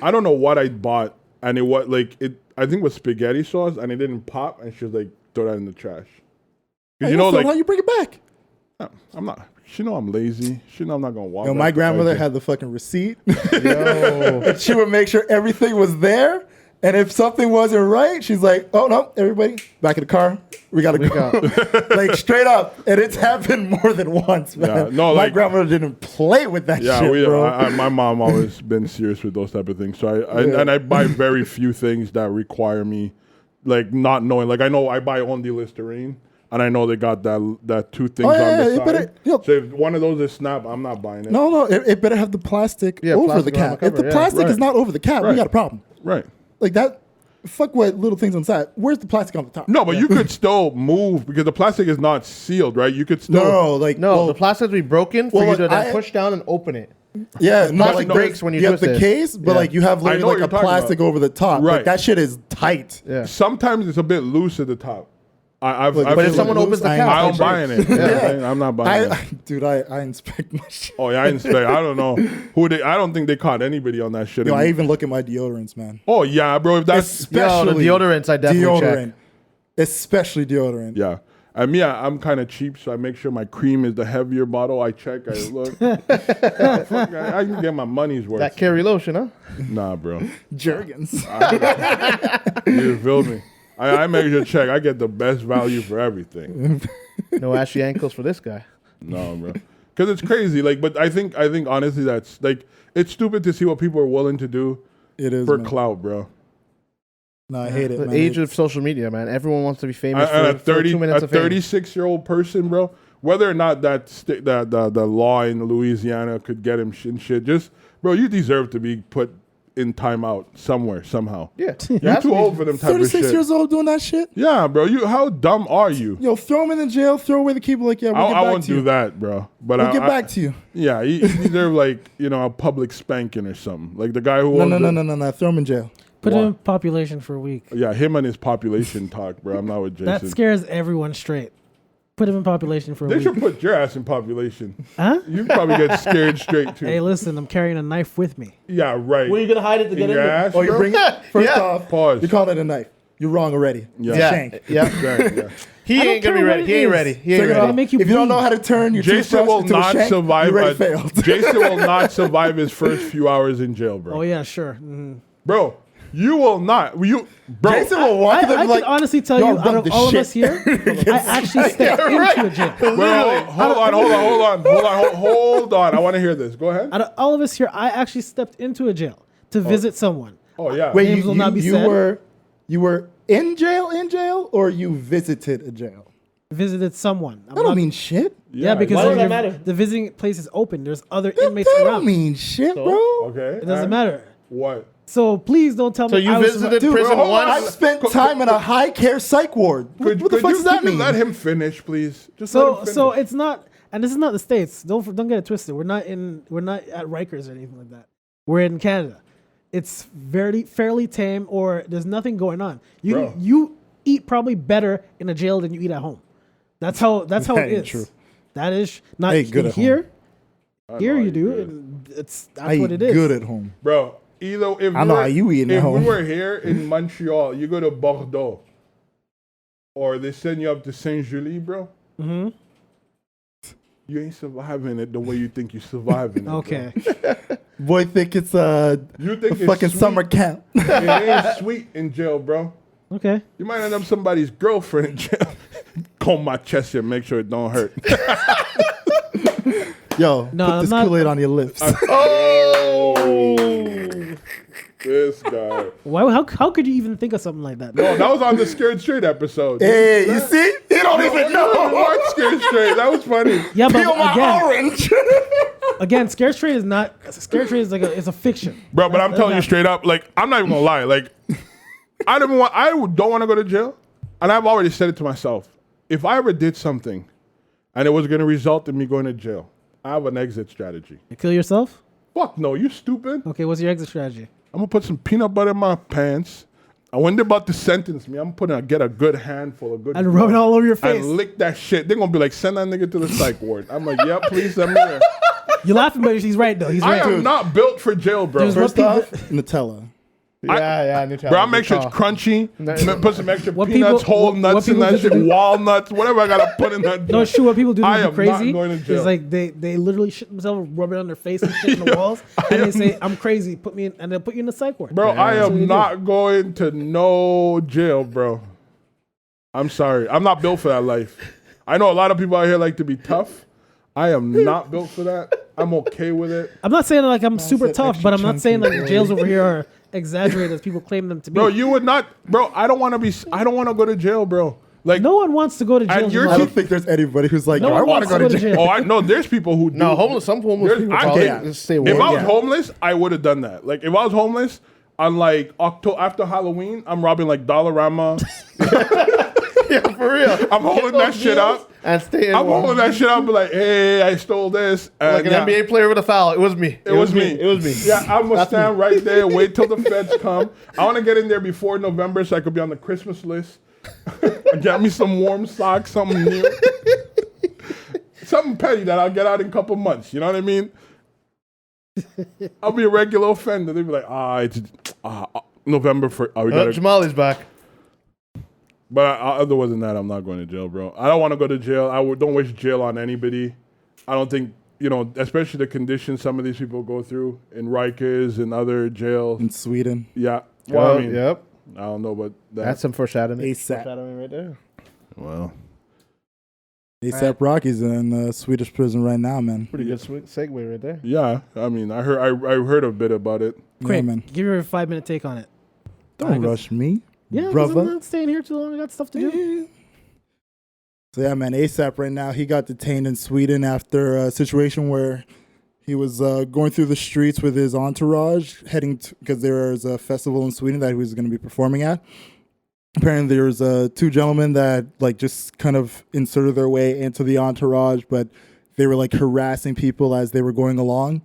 S2: I don't know what I bought, and it was like it. I think it was spaghetti sauce, and it didn't pop, and she was like, "Throw that in the trash." Because
S1: you know, like, how you bring it back?
S2: I'm not. She know I'm lazy. She know I'm not gonna walk.
S1: Yo, my grandmother had the fucking receipt. Yo. She would make sure everything was there. And if something wasn't right, she's like, "Oh no, everybody, back in the car. We gotta go." Like, straight up, and it's happened more than once, man.
S2: Yeah, no,
S1: my
S2: like,
S1: grandmother didn't play with that shit, bro.
S2: My mom always been serious with those type of things. So I buy very few things that require me, like, not knowing. Like, I know I buy only Listerine, and I know they got that two things on the side. So if one of those is snap, I'm not buying it.
S1: No, it better have the plastic over the cap. If the plastic is not over the cap, we got a problem.
S2: Right.
S1: Like that, fuck what little things on the side. Where's the plastic on the top?
S2: No, but you could still move because the plastic is not sealed, right? You could still.
S4: The plastic would be broken for you to then push down and open it.
S1: Yeah,
S4: the plastic breaks when you
S1: have the case, but like you have literally like a plastic over the top.
S2: Right.
S1: Like that shit is tight.
S4: Yeah.
S2: Sometimes it's a bit loose at the top.
S4: But if someone opens the cap,
S2: I'm buying it. Yeah. I'm not buying it.
S1: Dude, I inspect my shit.
S2: Oh yeah, I inspect. I don't know I don't think they caught anybody on that shit.
S1: Yo, I even look at my deodorants, man.
S2: Oh yeah, bro. If that's
S4: especially the deodorants, I definitely check.
S1: Especially deodorant.
S2: Yeah. And me, I'm kind of cheap, so I make sure my cream is the heavier bottle. I check. I look. I can get my money's worth.
S4: That Kerry lotion, huh?
S2: Nah, bro.
S1: Jergens.
S2: You feel me? I make sure check. I get the best value for everything.
S4: No ashy ankles for this guy.
S2: No, bro. Because it's crazy. Like, but I think honestly that's like it's stupid to see what people are willing to do.
S1: It is
S2: for
S1: man.
S2: Clout, bro.
S1: No, I hate it.
S4: The
S1: man.
S4: age of social media, man. Everyone wants to be famous.
S2: And
S4: for 2 minutes of fame.
S2: 36-year-old person, bro. Whether or not that the law in Louisiana could get him shit, just bro, you deserve to be put in timeout somewhere somehow.
S4: Yeah,
S2: you're too old for them type of shit.
S1: 36 years old doing that shit?
S2: Yeah, bro. How dumb are you?
S1: Yo, throw him in the jail. Throw away the key. Like, yeah, we'll get back to you.
S2: I won't do that, bro. But
S1: we'll get back to you.
S2: Yeah, he deserve like a public spanking or something. Like the guy who
S1: no. Throw him in jail.
S3: Put him in population for a week.
S2: Yeah, him and his population talk, bro. I'm not with Jason.
S3: That scares everyone straight. Put him in population for a week.
S2: They should put your ass in population.
S3: Huh?
S2: You probably get scared straight too.
S3: Hey, listen, I'm carrying a knife with me.
S2: Yeah, right.
S4: Where are you gonna hide it to get in
S2: your ass?
S1: Oh, you bring it? First off,
S2: pause.
S1: You call it a knife. You're wrong already.
S2: Yeah.
S1: It's a shank.
S4: Yeah. He ain't gonna be ready. He ain't ready. He ain't ready.
S3: Make you
S1: if you don't know how to turn your
S2: Jason will
S1: into a
S2: not
S1: shank,
S2: survive.
S1: you already failed.
S2: Jason will not survive his first few hours in jail, bro.
S3: Oh yeah, sure. Mm-hmm.
S2: Bro, you will not. Bro,
S1: Jason will walk
S3: I can honestly tell you, out of all of us here, I actually stepped into a jail.
S2: Bro, hold on. I want to hear this. Go ahead.
S3: Out of all of us here, I actually stepped into a jail to visit someone.
S2: Oh yeah.
S1: Wait,
S3: Names will not be said.
S1: You were in jail, or you visited a jail?
S3: Visited someone.
S1: That don't mean shit.
S3: Yeah, because
S4: why does that matter?
S3: The visiting place is open. There's other inmates
S1: That
S3: around.
S1: don't mean shit, bro.
S2: Okay.
S3: It doesn't matter.
S2: What?
S3: So please don't tell me.
S4: So you visited
S1: Dude,
S4: prison
S1: bro,
S4: once?
S1: I've spent time in a high care psych ward. What the fuck does that mean?
S2: Let him finish, please. Just let him finish.
S3: So it's not, and this is not the States. Don't get it twisted. We're not at Rikers or anything like that. We're in Canada. It's fairly tame, or there's nothing going on. You eat probably better in a jail than you eat at home. That's how it is. True. That is not
S1: good at
S3: here.
S1: Home.
S3: Here you do. And that's what it is.
S1: Good at home,
S2: bro. Either if
S1: I know how you eating at home.
S2: If we were here in Montreal, you go to Bordeaux, or they send you up to Saint-Julie, bro. Mm-hmm. You ain't surviving it the way you think you're surviving it.
S3: Okay.
S1: Boy, think it's a fucking summer camp.
S2: It ain't sweet in jail, bro.
S3: Okay.
S2: You might end up somebody's girlfriend in jail. comb my chest here, make sure it don't hurt.
S1: Yo,
S3: No,
S1: put this
S3: I'm not-
S1: Kool-Aid on your lips.
S2: This guy.
S3: Why? How could you even think of something like that?
S2: Oh, that was on the Scared Straight episode.
S1: Hey, you see? He don't even know.
S2: Watch Scared Straight. That was funny.
S3: Yeah, but
S1: Peel my
S3: again,
S1: orange.
S3: again, Scared Straight is not. Scared Straight is like it's a fiction.
S2: Bro, but I'm
S3: That's
S2: telling you
S3: not-
S2: straight up, like, I'm not even gonna lie. Like, I don't want to go to jail. And I've already said it to myself. If I ever did something and it was gonna result in me going to jail, I have an exit strategy.
S3: You kill yourself?
S2: Fuck no, you stupid.
S3: Okay, what's your exit strategy?
S2: I'm gonna put some peanut butter in my pants. And when they're about to sentence me, I'm get a good handful, a good
S3: And rub it all over your face.
S2: and lick that shit. They're gonna be like, send that nigga to the psych ward. I'm like, yeah, please send me there.
S3: You're laughing, but he's right though. He's
S2: I
S3: right.
S2: am not built for jail, bro.
S3: There's
S1: First
S3: what
S1: off, Nutella.
S4: Yeah, Nutella.
S2: Bro, I make sure it's crunchy. Put some extra
S3: What
S2: peanuts,
S3: people-
S2: whole
S3: what
S2: nuts in
S3: people
S2: that
S3: do-
S2: shit, walnuts, whatever I gotta put in that.
S3: No, it's true. What people do
S2: I
S3: to
S2: am
S3: be crazy
S2: not going to jail.
S3: is like they literally shit themselves, rub it on their face and shit in the walls, and they say, "I'm crazy." Put me in, and they'll put you in the psych ward.
S2: Bro, I
S3: That's what
S2: am
S3: you
S2: not going to no jail, bro. I'm sorry. I'm not built for that life. I know a lot of people out here like to be tough. I am not built for that. I'm okay with it.
S3: I'm not saying like I'm super
S1: said
S3: tough,
S1: extra
S3: but I'm not saying like
S1: chunky,
S3: the jails over here are exaggerated as people claim them to be.
S2: Bro, you would not, bro, I don't want to go to jail, bro. Like,
S3: No one wants to go to jail.
S2: And you're
S1: I
S3: Jamal.
S1: don't think there's anybody who's like,
S3: No
S1: yo, I
S3: one
S1: want to
S3: wants
S1: go to jail.
S2: oh, I know there's people who do.
S4: No, some homeless
S2: There's-
S4: people
S2: I
S4: probably
S2: can't.
S4: just stay
S2: If
S4: warm.
S2: I was homeless, I would have done that. Like, if I was homeless on like October after Halloween, I'm robbing like Dollarama.
S4: Yeah, for real.
S2: I'm holding that shit up.
S4: And stay
S2: I'm holding that shit up, be like, hey, I stole this. And
S4: like an
S2: yeah,
S4: NBA player with a foul. It was me.
S2: It was me.
S4: It was me.
S2: Yeah, I'm gonna
S4: That's
S2: stand
S4: me.
S2: right there, wait till the feds come. I want to get in there before November so I could be on the Christmas list. Get me some warm socks, something new. Something petty that I'll get out in a couple months. You know what I mean? I'll be a regular offender. They'll be like, it's November for. We gotta,
S4: Jamali's back.
S2: but other than that, I'm not going to jail, bro. I don't want to go to jail. Don't wish jail on anybody. I don't think, especially the conditions some of these people go through in Rikers and other jails.
S1: In Sweden.
S2: Yeah. Well, I mean,
S4: Yep.
S2: I don't know, but
S4: That's some foreshadowing.
S1: ASAP.
S4: Foreshadowing right there.
S2: well,
S1: ASAP Rocky's in Swedish prison right now, man.
S4: Pretty good segue right there.
S2: yeah. I mean, I heard a bit about it.
S3: Quick,
S1: Yeah, man.
S3: give your 5-minute take on it.
S1: Don't rush me,
S3: Yeah, 'cause I'm
S1: brother.
S3: not staying here too long. I got stuff to do.
S1: So yeah, man, ASAP right now, he got detained in Sweden after a situation where he was going through the streets with his entourage, heading because there was a festival in Sweden that he was going to be performing at. Apparently, there was two gentlemen that like just kind of inserted their way into the entourage, but they were like harassing people as they were going along.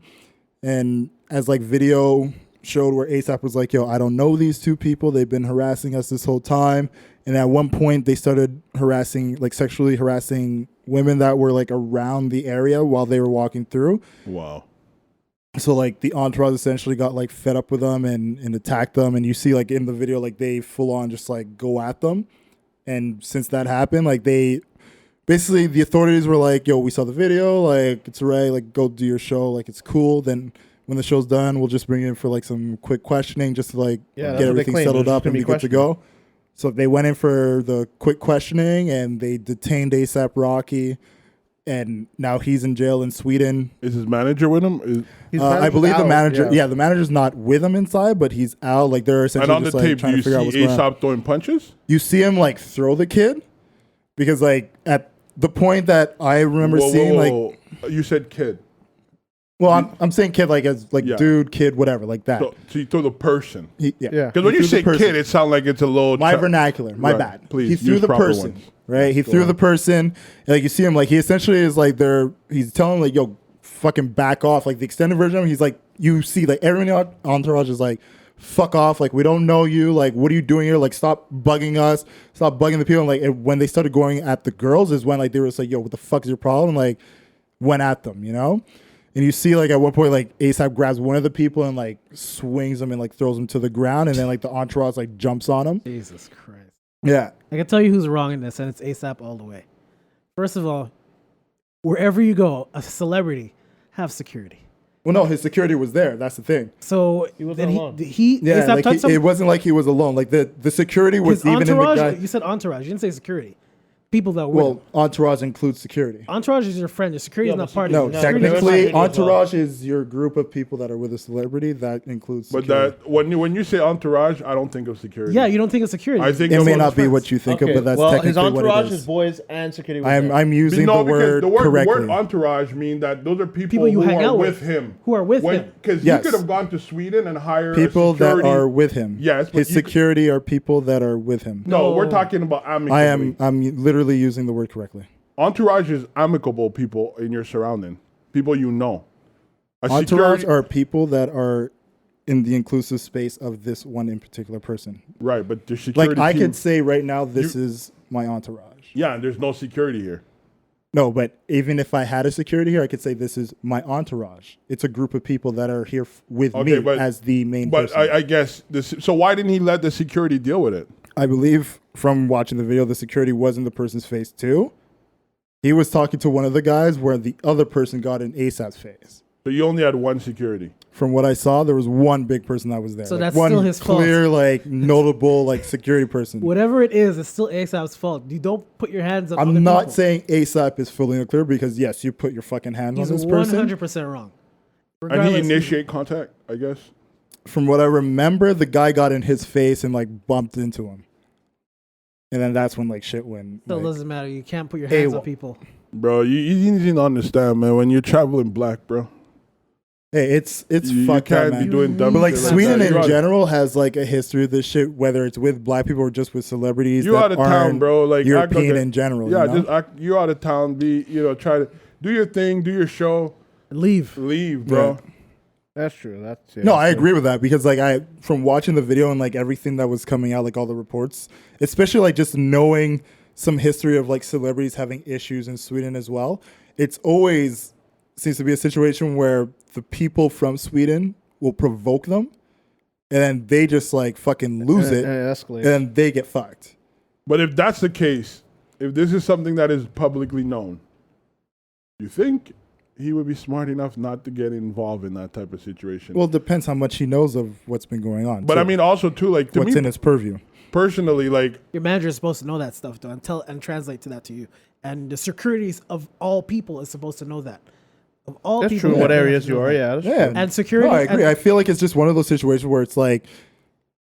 S1: And as like video showed where ASAP was like, yo, I don't know these two people. They've been harassing us this whole time. And at one point they started sexually harassing women that were like around the area while they were walking through.
S2: Wow.
S1: So like the entourage essentially got like fed up with them and attacked them. And you see like in the video, like they full on just like go at them. And since that happened, like they basically, the authorities were like, yo, we saw the video, like it's right, like go do your show, like it's cool. Then when the show's done, we'll just bring you in for like some quick questioning just to like
S4: Yeah, that's
S1: get
S4: what they
S1: everything
S4: claim.
S1: settled
S4: They're
S1: up
S4: just
S1: and
S4: gonna
S1: be
S4: be
S1: good to go. So they went in for the quick questioning and they detained ASAP Rocky, and now he's in jail in Sweden.
S2: Is his manager with him?
S1: I believe the
S4: out,
S1: manager,
S4: yeah.
S1: the manager's not with him inside, but he's out. Like they're
S2: And
S1: essentially
S2: on the
S1: just like
S2: tape,
S1: trying
S2: do
S1: to
S2: you
S1: figure out what's
S2: see
S1: going on.
S2: Aesop throwing punches?
S1: You see him like throw the kid because like at the point that I remember seeing like,
S2: you said kid.
S1: well, I'm saying kid like as like
S2: Yeah.
S1: dude, kid, whatever, like that.
S2: So you throw the person.
S1: Yeah.
S4: Yeah.
S2: Because when
S1: He
S2: you
S1: threw
S2: say
S1: the person.
S2: kid, it sounds like it's a little...
S1: My vernacular, my
S2: Right.
S1: bad.
S2: Please,
S1: he threw
S2: use
S1: the
S2: proper
S1: person,
S2: ones.
S1: right? He threw the person. Like you see him, like he essentially is like he's telling like, yo, fucking back off. Like the extended version of him, he's like, you see like everyone in the entourage is like, fuck off. Like we don't know you. Like what are you doing here? Like stop bugging us. Stop bugging the people. And, like when they started going at the girls is when like they were just like, yo, what the fuck is your problem? Like went at them, you know? And you see, like, at one point, like, ASAP grabs one of the people and, like, swings him and, like, throws him to the ground. And then, like, the entourage, like, jumps on him.
S3: Jesus Christ.
S1: Yeah.
S3: I can tell you who's wrong in this, and it's ASAP all the way. First of all, wherever you go, a celebrity, have security.
S1: Well, no, his security was there. That's the thing.
S3: So
S4: He wasn't alone.
S1: Yeah,
S3: ASAP
S1: like,
S3: touched
S1: it
S3: him.
S1: wasn't like he was alone. Like, the security was
S3: His
S1: even
S3: entourage,
S1: in the guy.
S3: you said entourage. You didn't say security. people that were.
S1: Well, entourage includes security.
S3: Entourage is your friend. Your security is
S4: Yeah,
S3: not
S4: but
S3: part
S1: No,
S3: of it.
S4: security-
S1: technically,
S4: security as well.
S1: entourage is your group of people that are with a celebrity. That includes
S2: But
S1: security.
S2: that when you say entourage, I don't think of security.
S3: Yeah, you don't think it's security.
S2: I think
S1: It
S2: of
S1: may
S2: his
S1: not be
S2: friends.
S1: what you think of,
S4: Okay,
S1: but that's
S4: well,
S1: technically
S4: his entourage,
S1: what it
S4: his
S1: is.
S4: boys, and security. Was
S1: I'm
S4: there.
S1: using
S2: No,
S1: the
S2: because
S1: word
S2: the
S1: correctly.
S2: word entourage mean that those are people
S3: you
S2: who
S3: hang
S2: are
S3: out
S2: with
S3: with.
S2: him.
S3: Who are with him.
S2: Because
S1: Yes.
S2: he could have gone to Sweden and hired
S1: People
S2: a security.
S1: that are with him.
S2: Yes, but
S1: his
S2: you-
S1: security are people that are with him.
S2: No,
S3: No.
S2: we're talking about amicably.
S1: I'm literally using the word correctly.
S2: Entourage is amicable people in your surrounding, people you know. A
S1: Entourage
S2: security-
S1: are people that are in the inclusive space of this one in particular person.
S2: right, but the security.
S1: Like I
S2: team-
S1: could say right now, this is my entourage.
S2: Yeah, and there's no security here.
S1: No, but even if I had a security here, I could say this is my entourage. It's a group of people that are here with
S2: Okay,
S1: me
S2: but-
S1: as the main
S2: But
S1: person.
S2: I guess this. So why didn't he let the security deal with it?
S1: I believe from watching the video, the security was in the person's face too. He was talking to one of the guys where the other person got in ASAP's face.
S2: So you only had one security.
S1: From what I saw, there was one big person that was there.
S3: So
S1: Like,
S3: that's
S1: one
S3: still his fault.
S1: clear, like notable, like security person.
S3: Whatever it is, it's still ASAP's fault. You don't put your hands on other
S1: I'm not
S3: people.
S1: saying ASAP is fully clear because yes, you put your fucking hands
S3: He's
S1: on this person.
S3: 100% wrong.
S2: And he
S3: Regardless,
S2: initiate contact, I guess.
S1: From what I remember, the guy got in his face and like bumped into him, and then that's when like shit went.
S3: Still
S1: like-
S3: doesn't matter. You can't put your hands on
S1: AWOL.
S3: people.
S2: Bro, you need to understand, man, when you're traveling black, bro.
S1: Hey, it's
S2: You
S1: fucked up,
S2: can't
S1: man.
S2: be doing dumb
S1: But like
S2: shit
S1: Sweden
S2: that.
S1: in
S2: You're out-
S1: general has like a history of this shit, whether it's with black people or just with celebrities.
S2: You
S1: that
S2: out of town,
S1: aren't
S2: bro. Like act
S1: European
S2: like a-
S1: in general.
S2: Yeah,
S1: you know?
S2: just act, you out of town. Be try to do your thing, do your show,
S3: Leave.
S2: leave, bro.
S1: Yeah.
S4: That's true. That's
S1: No, I agree with that because like from watching the video and like everything that was coming out, like all the reports, especially like just knowing some history of like celebrities having issues in Sweden as well. It's always seems to be a situation where the people from Sweden will provoke them, and then they just like fucking lose it,
S4: And it escalates.
S1: and then they get fucked.
S2: But if that's the case, if this is something that is publicly known, you think he would be smart enough not to get involved in that type of situation?
S1: Well, it depends how much he knows of what's been going on.
S2: but
S1: too.
S2: I mean, also too, like to
S1: what's
S2: me
S1: in his purview.
S2: personally, like
S3: Your manager is supposed to know that stuff, though, and translate to that to you. And the securities of all people is supposed to know that. Of all
S4: That's
S3: people.
S4: true. What
S3: they have
S4: areas
S3: to
S4: you
S3: know
S4: are,
S3: that.
S4: yeah. That's
S1: Yeah,
S4: true.
S3: And security.
S1: No, I agree.
S3: and-
S1: I feel like it's just one of those situations where it's like,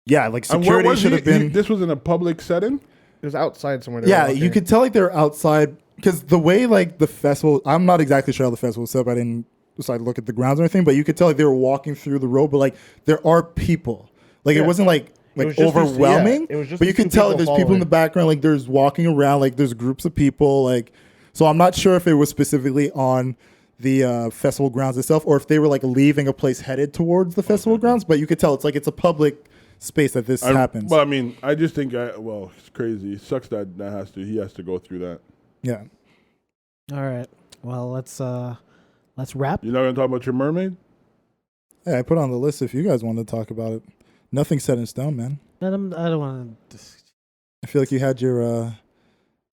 S1: yeah, like
S2: and where
S1: security
S2: was
S1: should have been.
S2: this was in a public setting.
S4: It was outside somewhere.
S1: Yeah, you could tell like they're outside because the way like the festival. I'm not exactly sure how the festival was set up. I didn't decide to look at the grounds or anything, but you could tell like they were walking through the road. But like there are people. Like it
S4: Yeah.
S1: wasn't like
S4: It was just these-
S1: overwhelming.
S4: yeah, it was just
S1: but you
S4: these
S1: could
S4: two
S1: tell like,
S4: people
S1: there's people in the
S4: following.
S1: background. Like there's walking around. Like there's groups of people. Like so, I'm not sure if it was specifically on the festival grounds itself, or if they were like leaving a place headed towards the festival grounds. But you could tell it's like it's a public space that this happens.
S2: Well, I mean, I just think, well, it's crazy. It sucks that he has to go through that.
S1: Yeah.
S3: All right. Well, let's wrap.
S2: You're not gonna talk about your mermaid?
S1: Yeah, I put it on the list if you guys wanted to talk about it. Nothing's set in stone, man.
S3: I don't want to.
S1: I feel like you had your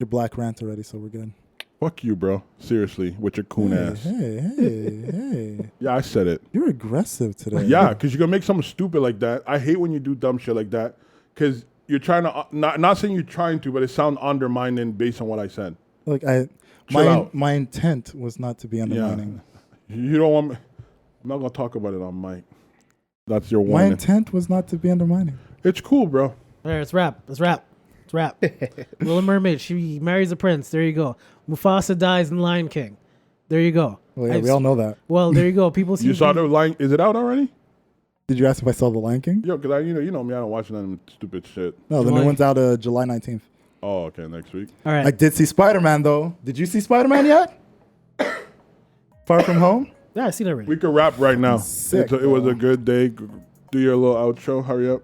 S1: black rant already, so we're good.
S2: Fuck you, bro. Seriously, with your coon ass.
S1: Hey.
S2: Yeah, I said it.
S1: You're aggressive today.
S2: Yeah, because you're gonna make something stupid like that. I hate when you do dumb shit like that. Because you're trying to not saying you're trying to, but it sounds undermining based on what I said.
S1: Look,
S2: Chill out.
S1: my intent was not to be undermining.
S2: You don't want me. I'm not gonna talk about it on mic. That's your
S1: My
S2: warning.
S1: intent was not to be undermining.
S2: It's cool, bro.
S3: All right, let's wrap. Little Mermaid. She marries a prince. There you go. Mufasa dies in Lion King. There you go.
S1: Well, yeah, we all know that.
S3: Well, there you go. People see.
S2: You saw the line? Is it out already?
S1: Did you ask if I saw The Lion King?
S2: Yo, because you know me, I don't watch none of them stupid shit.
S1: No, the new
S3: July-
S1: one's out July 19th.
S2: Oh, okay, next week.
S3: All right.
S1: I did see Spider-Man, though. Did you see Spider-Man yet? Far From Home?
S3: Yeah, I seen it already.
S2: We could wrap right now.
S1: Sick,
S2: it was
S1: bro.
S2: a good day. Do your little outro. Hurry up.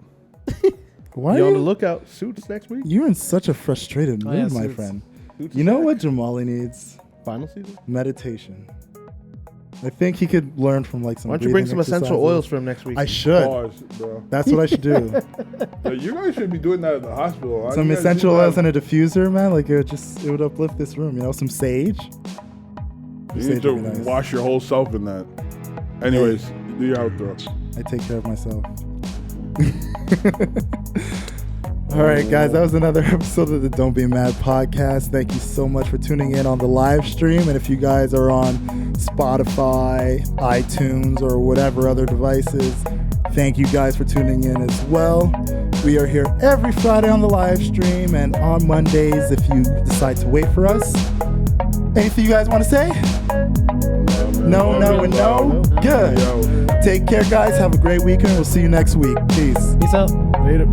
S1: Why
S4: Be
S1: are
S4: on the
S1: you?
S4: lookout. Suits next week.
S1: You're in such a frustrated mood,
S3: yeah,
S1: my
S3: Suits.
S1: friend.
S4: Suits
S1: You
S4: is
S1: know
S4: back.
S1: what Jamali needs?
S4: Final season.
S1: Meditation. I think he could learn from like some.
S4: Why don't you bring
S1: breathing
S4: some essential
S1: exercises.
S4: oils for him next week?
S1: I should.
S2: Pause, bro.
S1: That's what I should do.
S2: Yeah, you guys should be doing that at the hospital.
S1: Some
S2: You guys
S1: essential
S2: need to
S1: oils
S2: have-
S1: and a diffuser, man. Like it would uplift this room. You know, some sage.
S2: You
S1: Sage
S2: need to
S1: would be nice.
S2: wash your whole self in that. Anyways, do your outro.
S1: I take care of myself. All right, guys, that was another episode of the Don't Be Mad podcast. Thank you so much for tuning in on the live stream. And if you guys are on Spotify, iTunes, or whatever other devices, thank you guys for tuning in as well. We are here every Friday on the live stream and on Mondays if you decide to wait for us. Anything you guys want to say? No. Good.
S2: Yo.
S1: Take care, guys. Have a great weekend. We'll see you next week. Peace.
S3: Peace out.
S4: Later.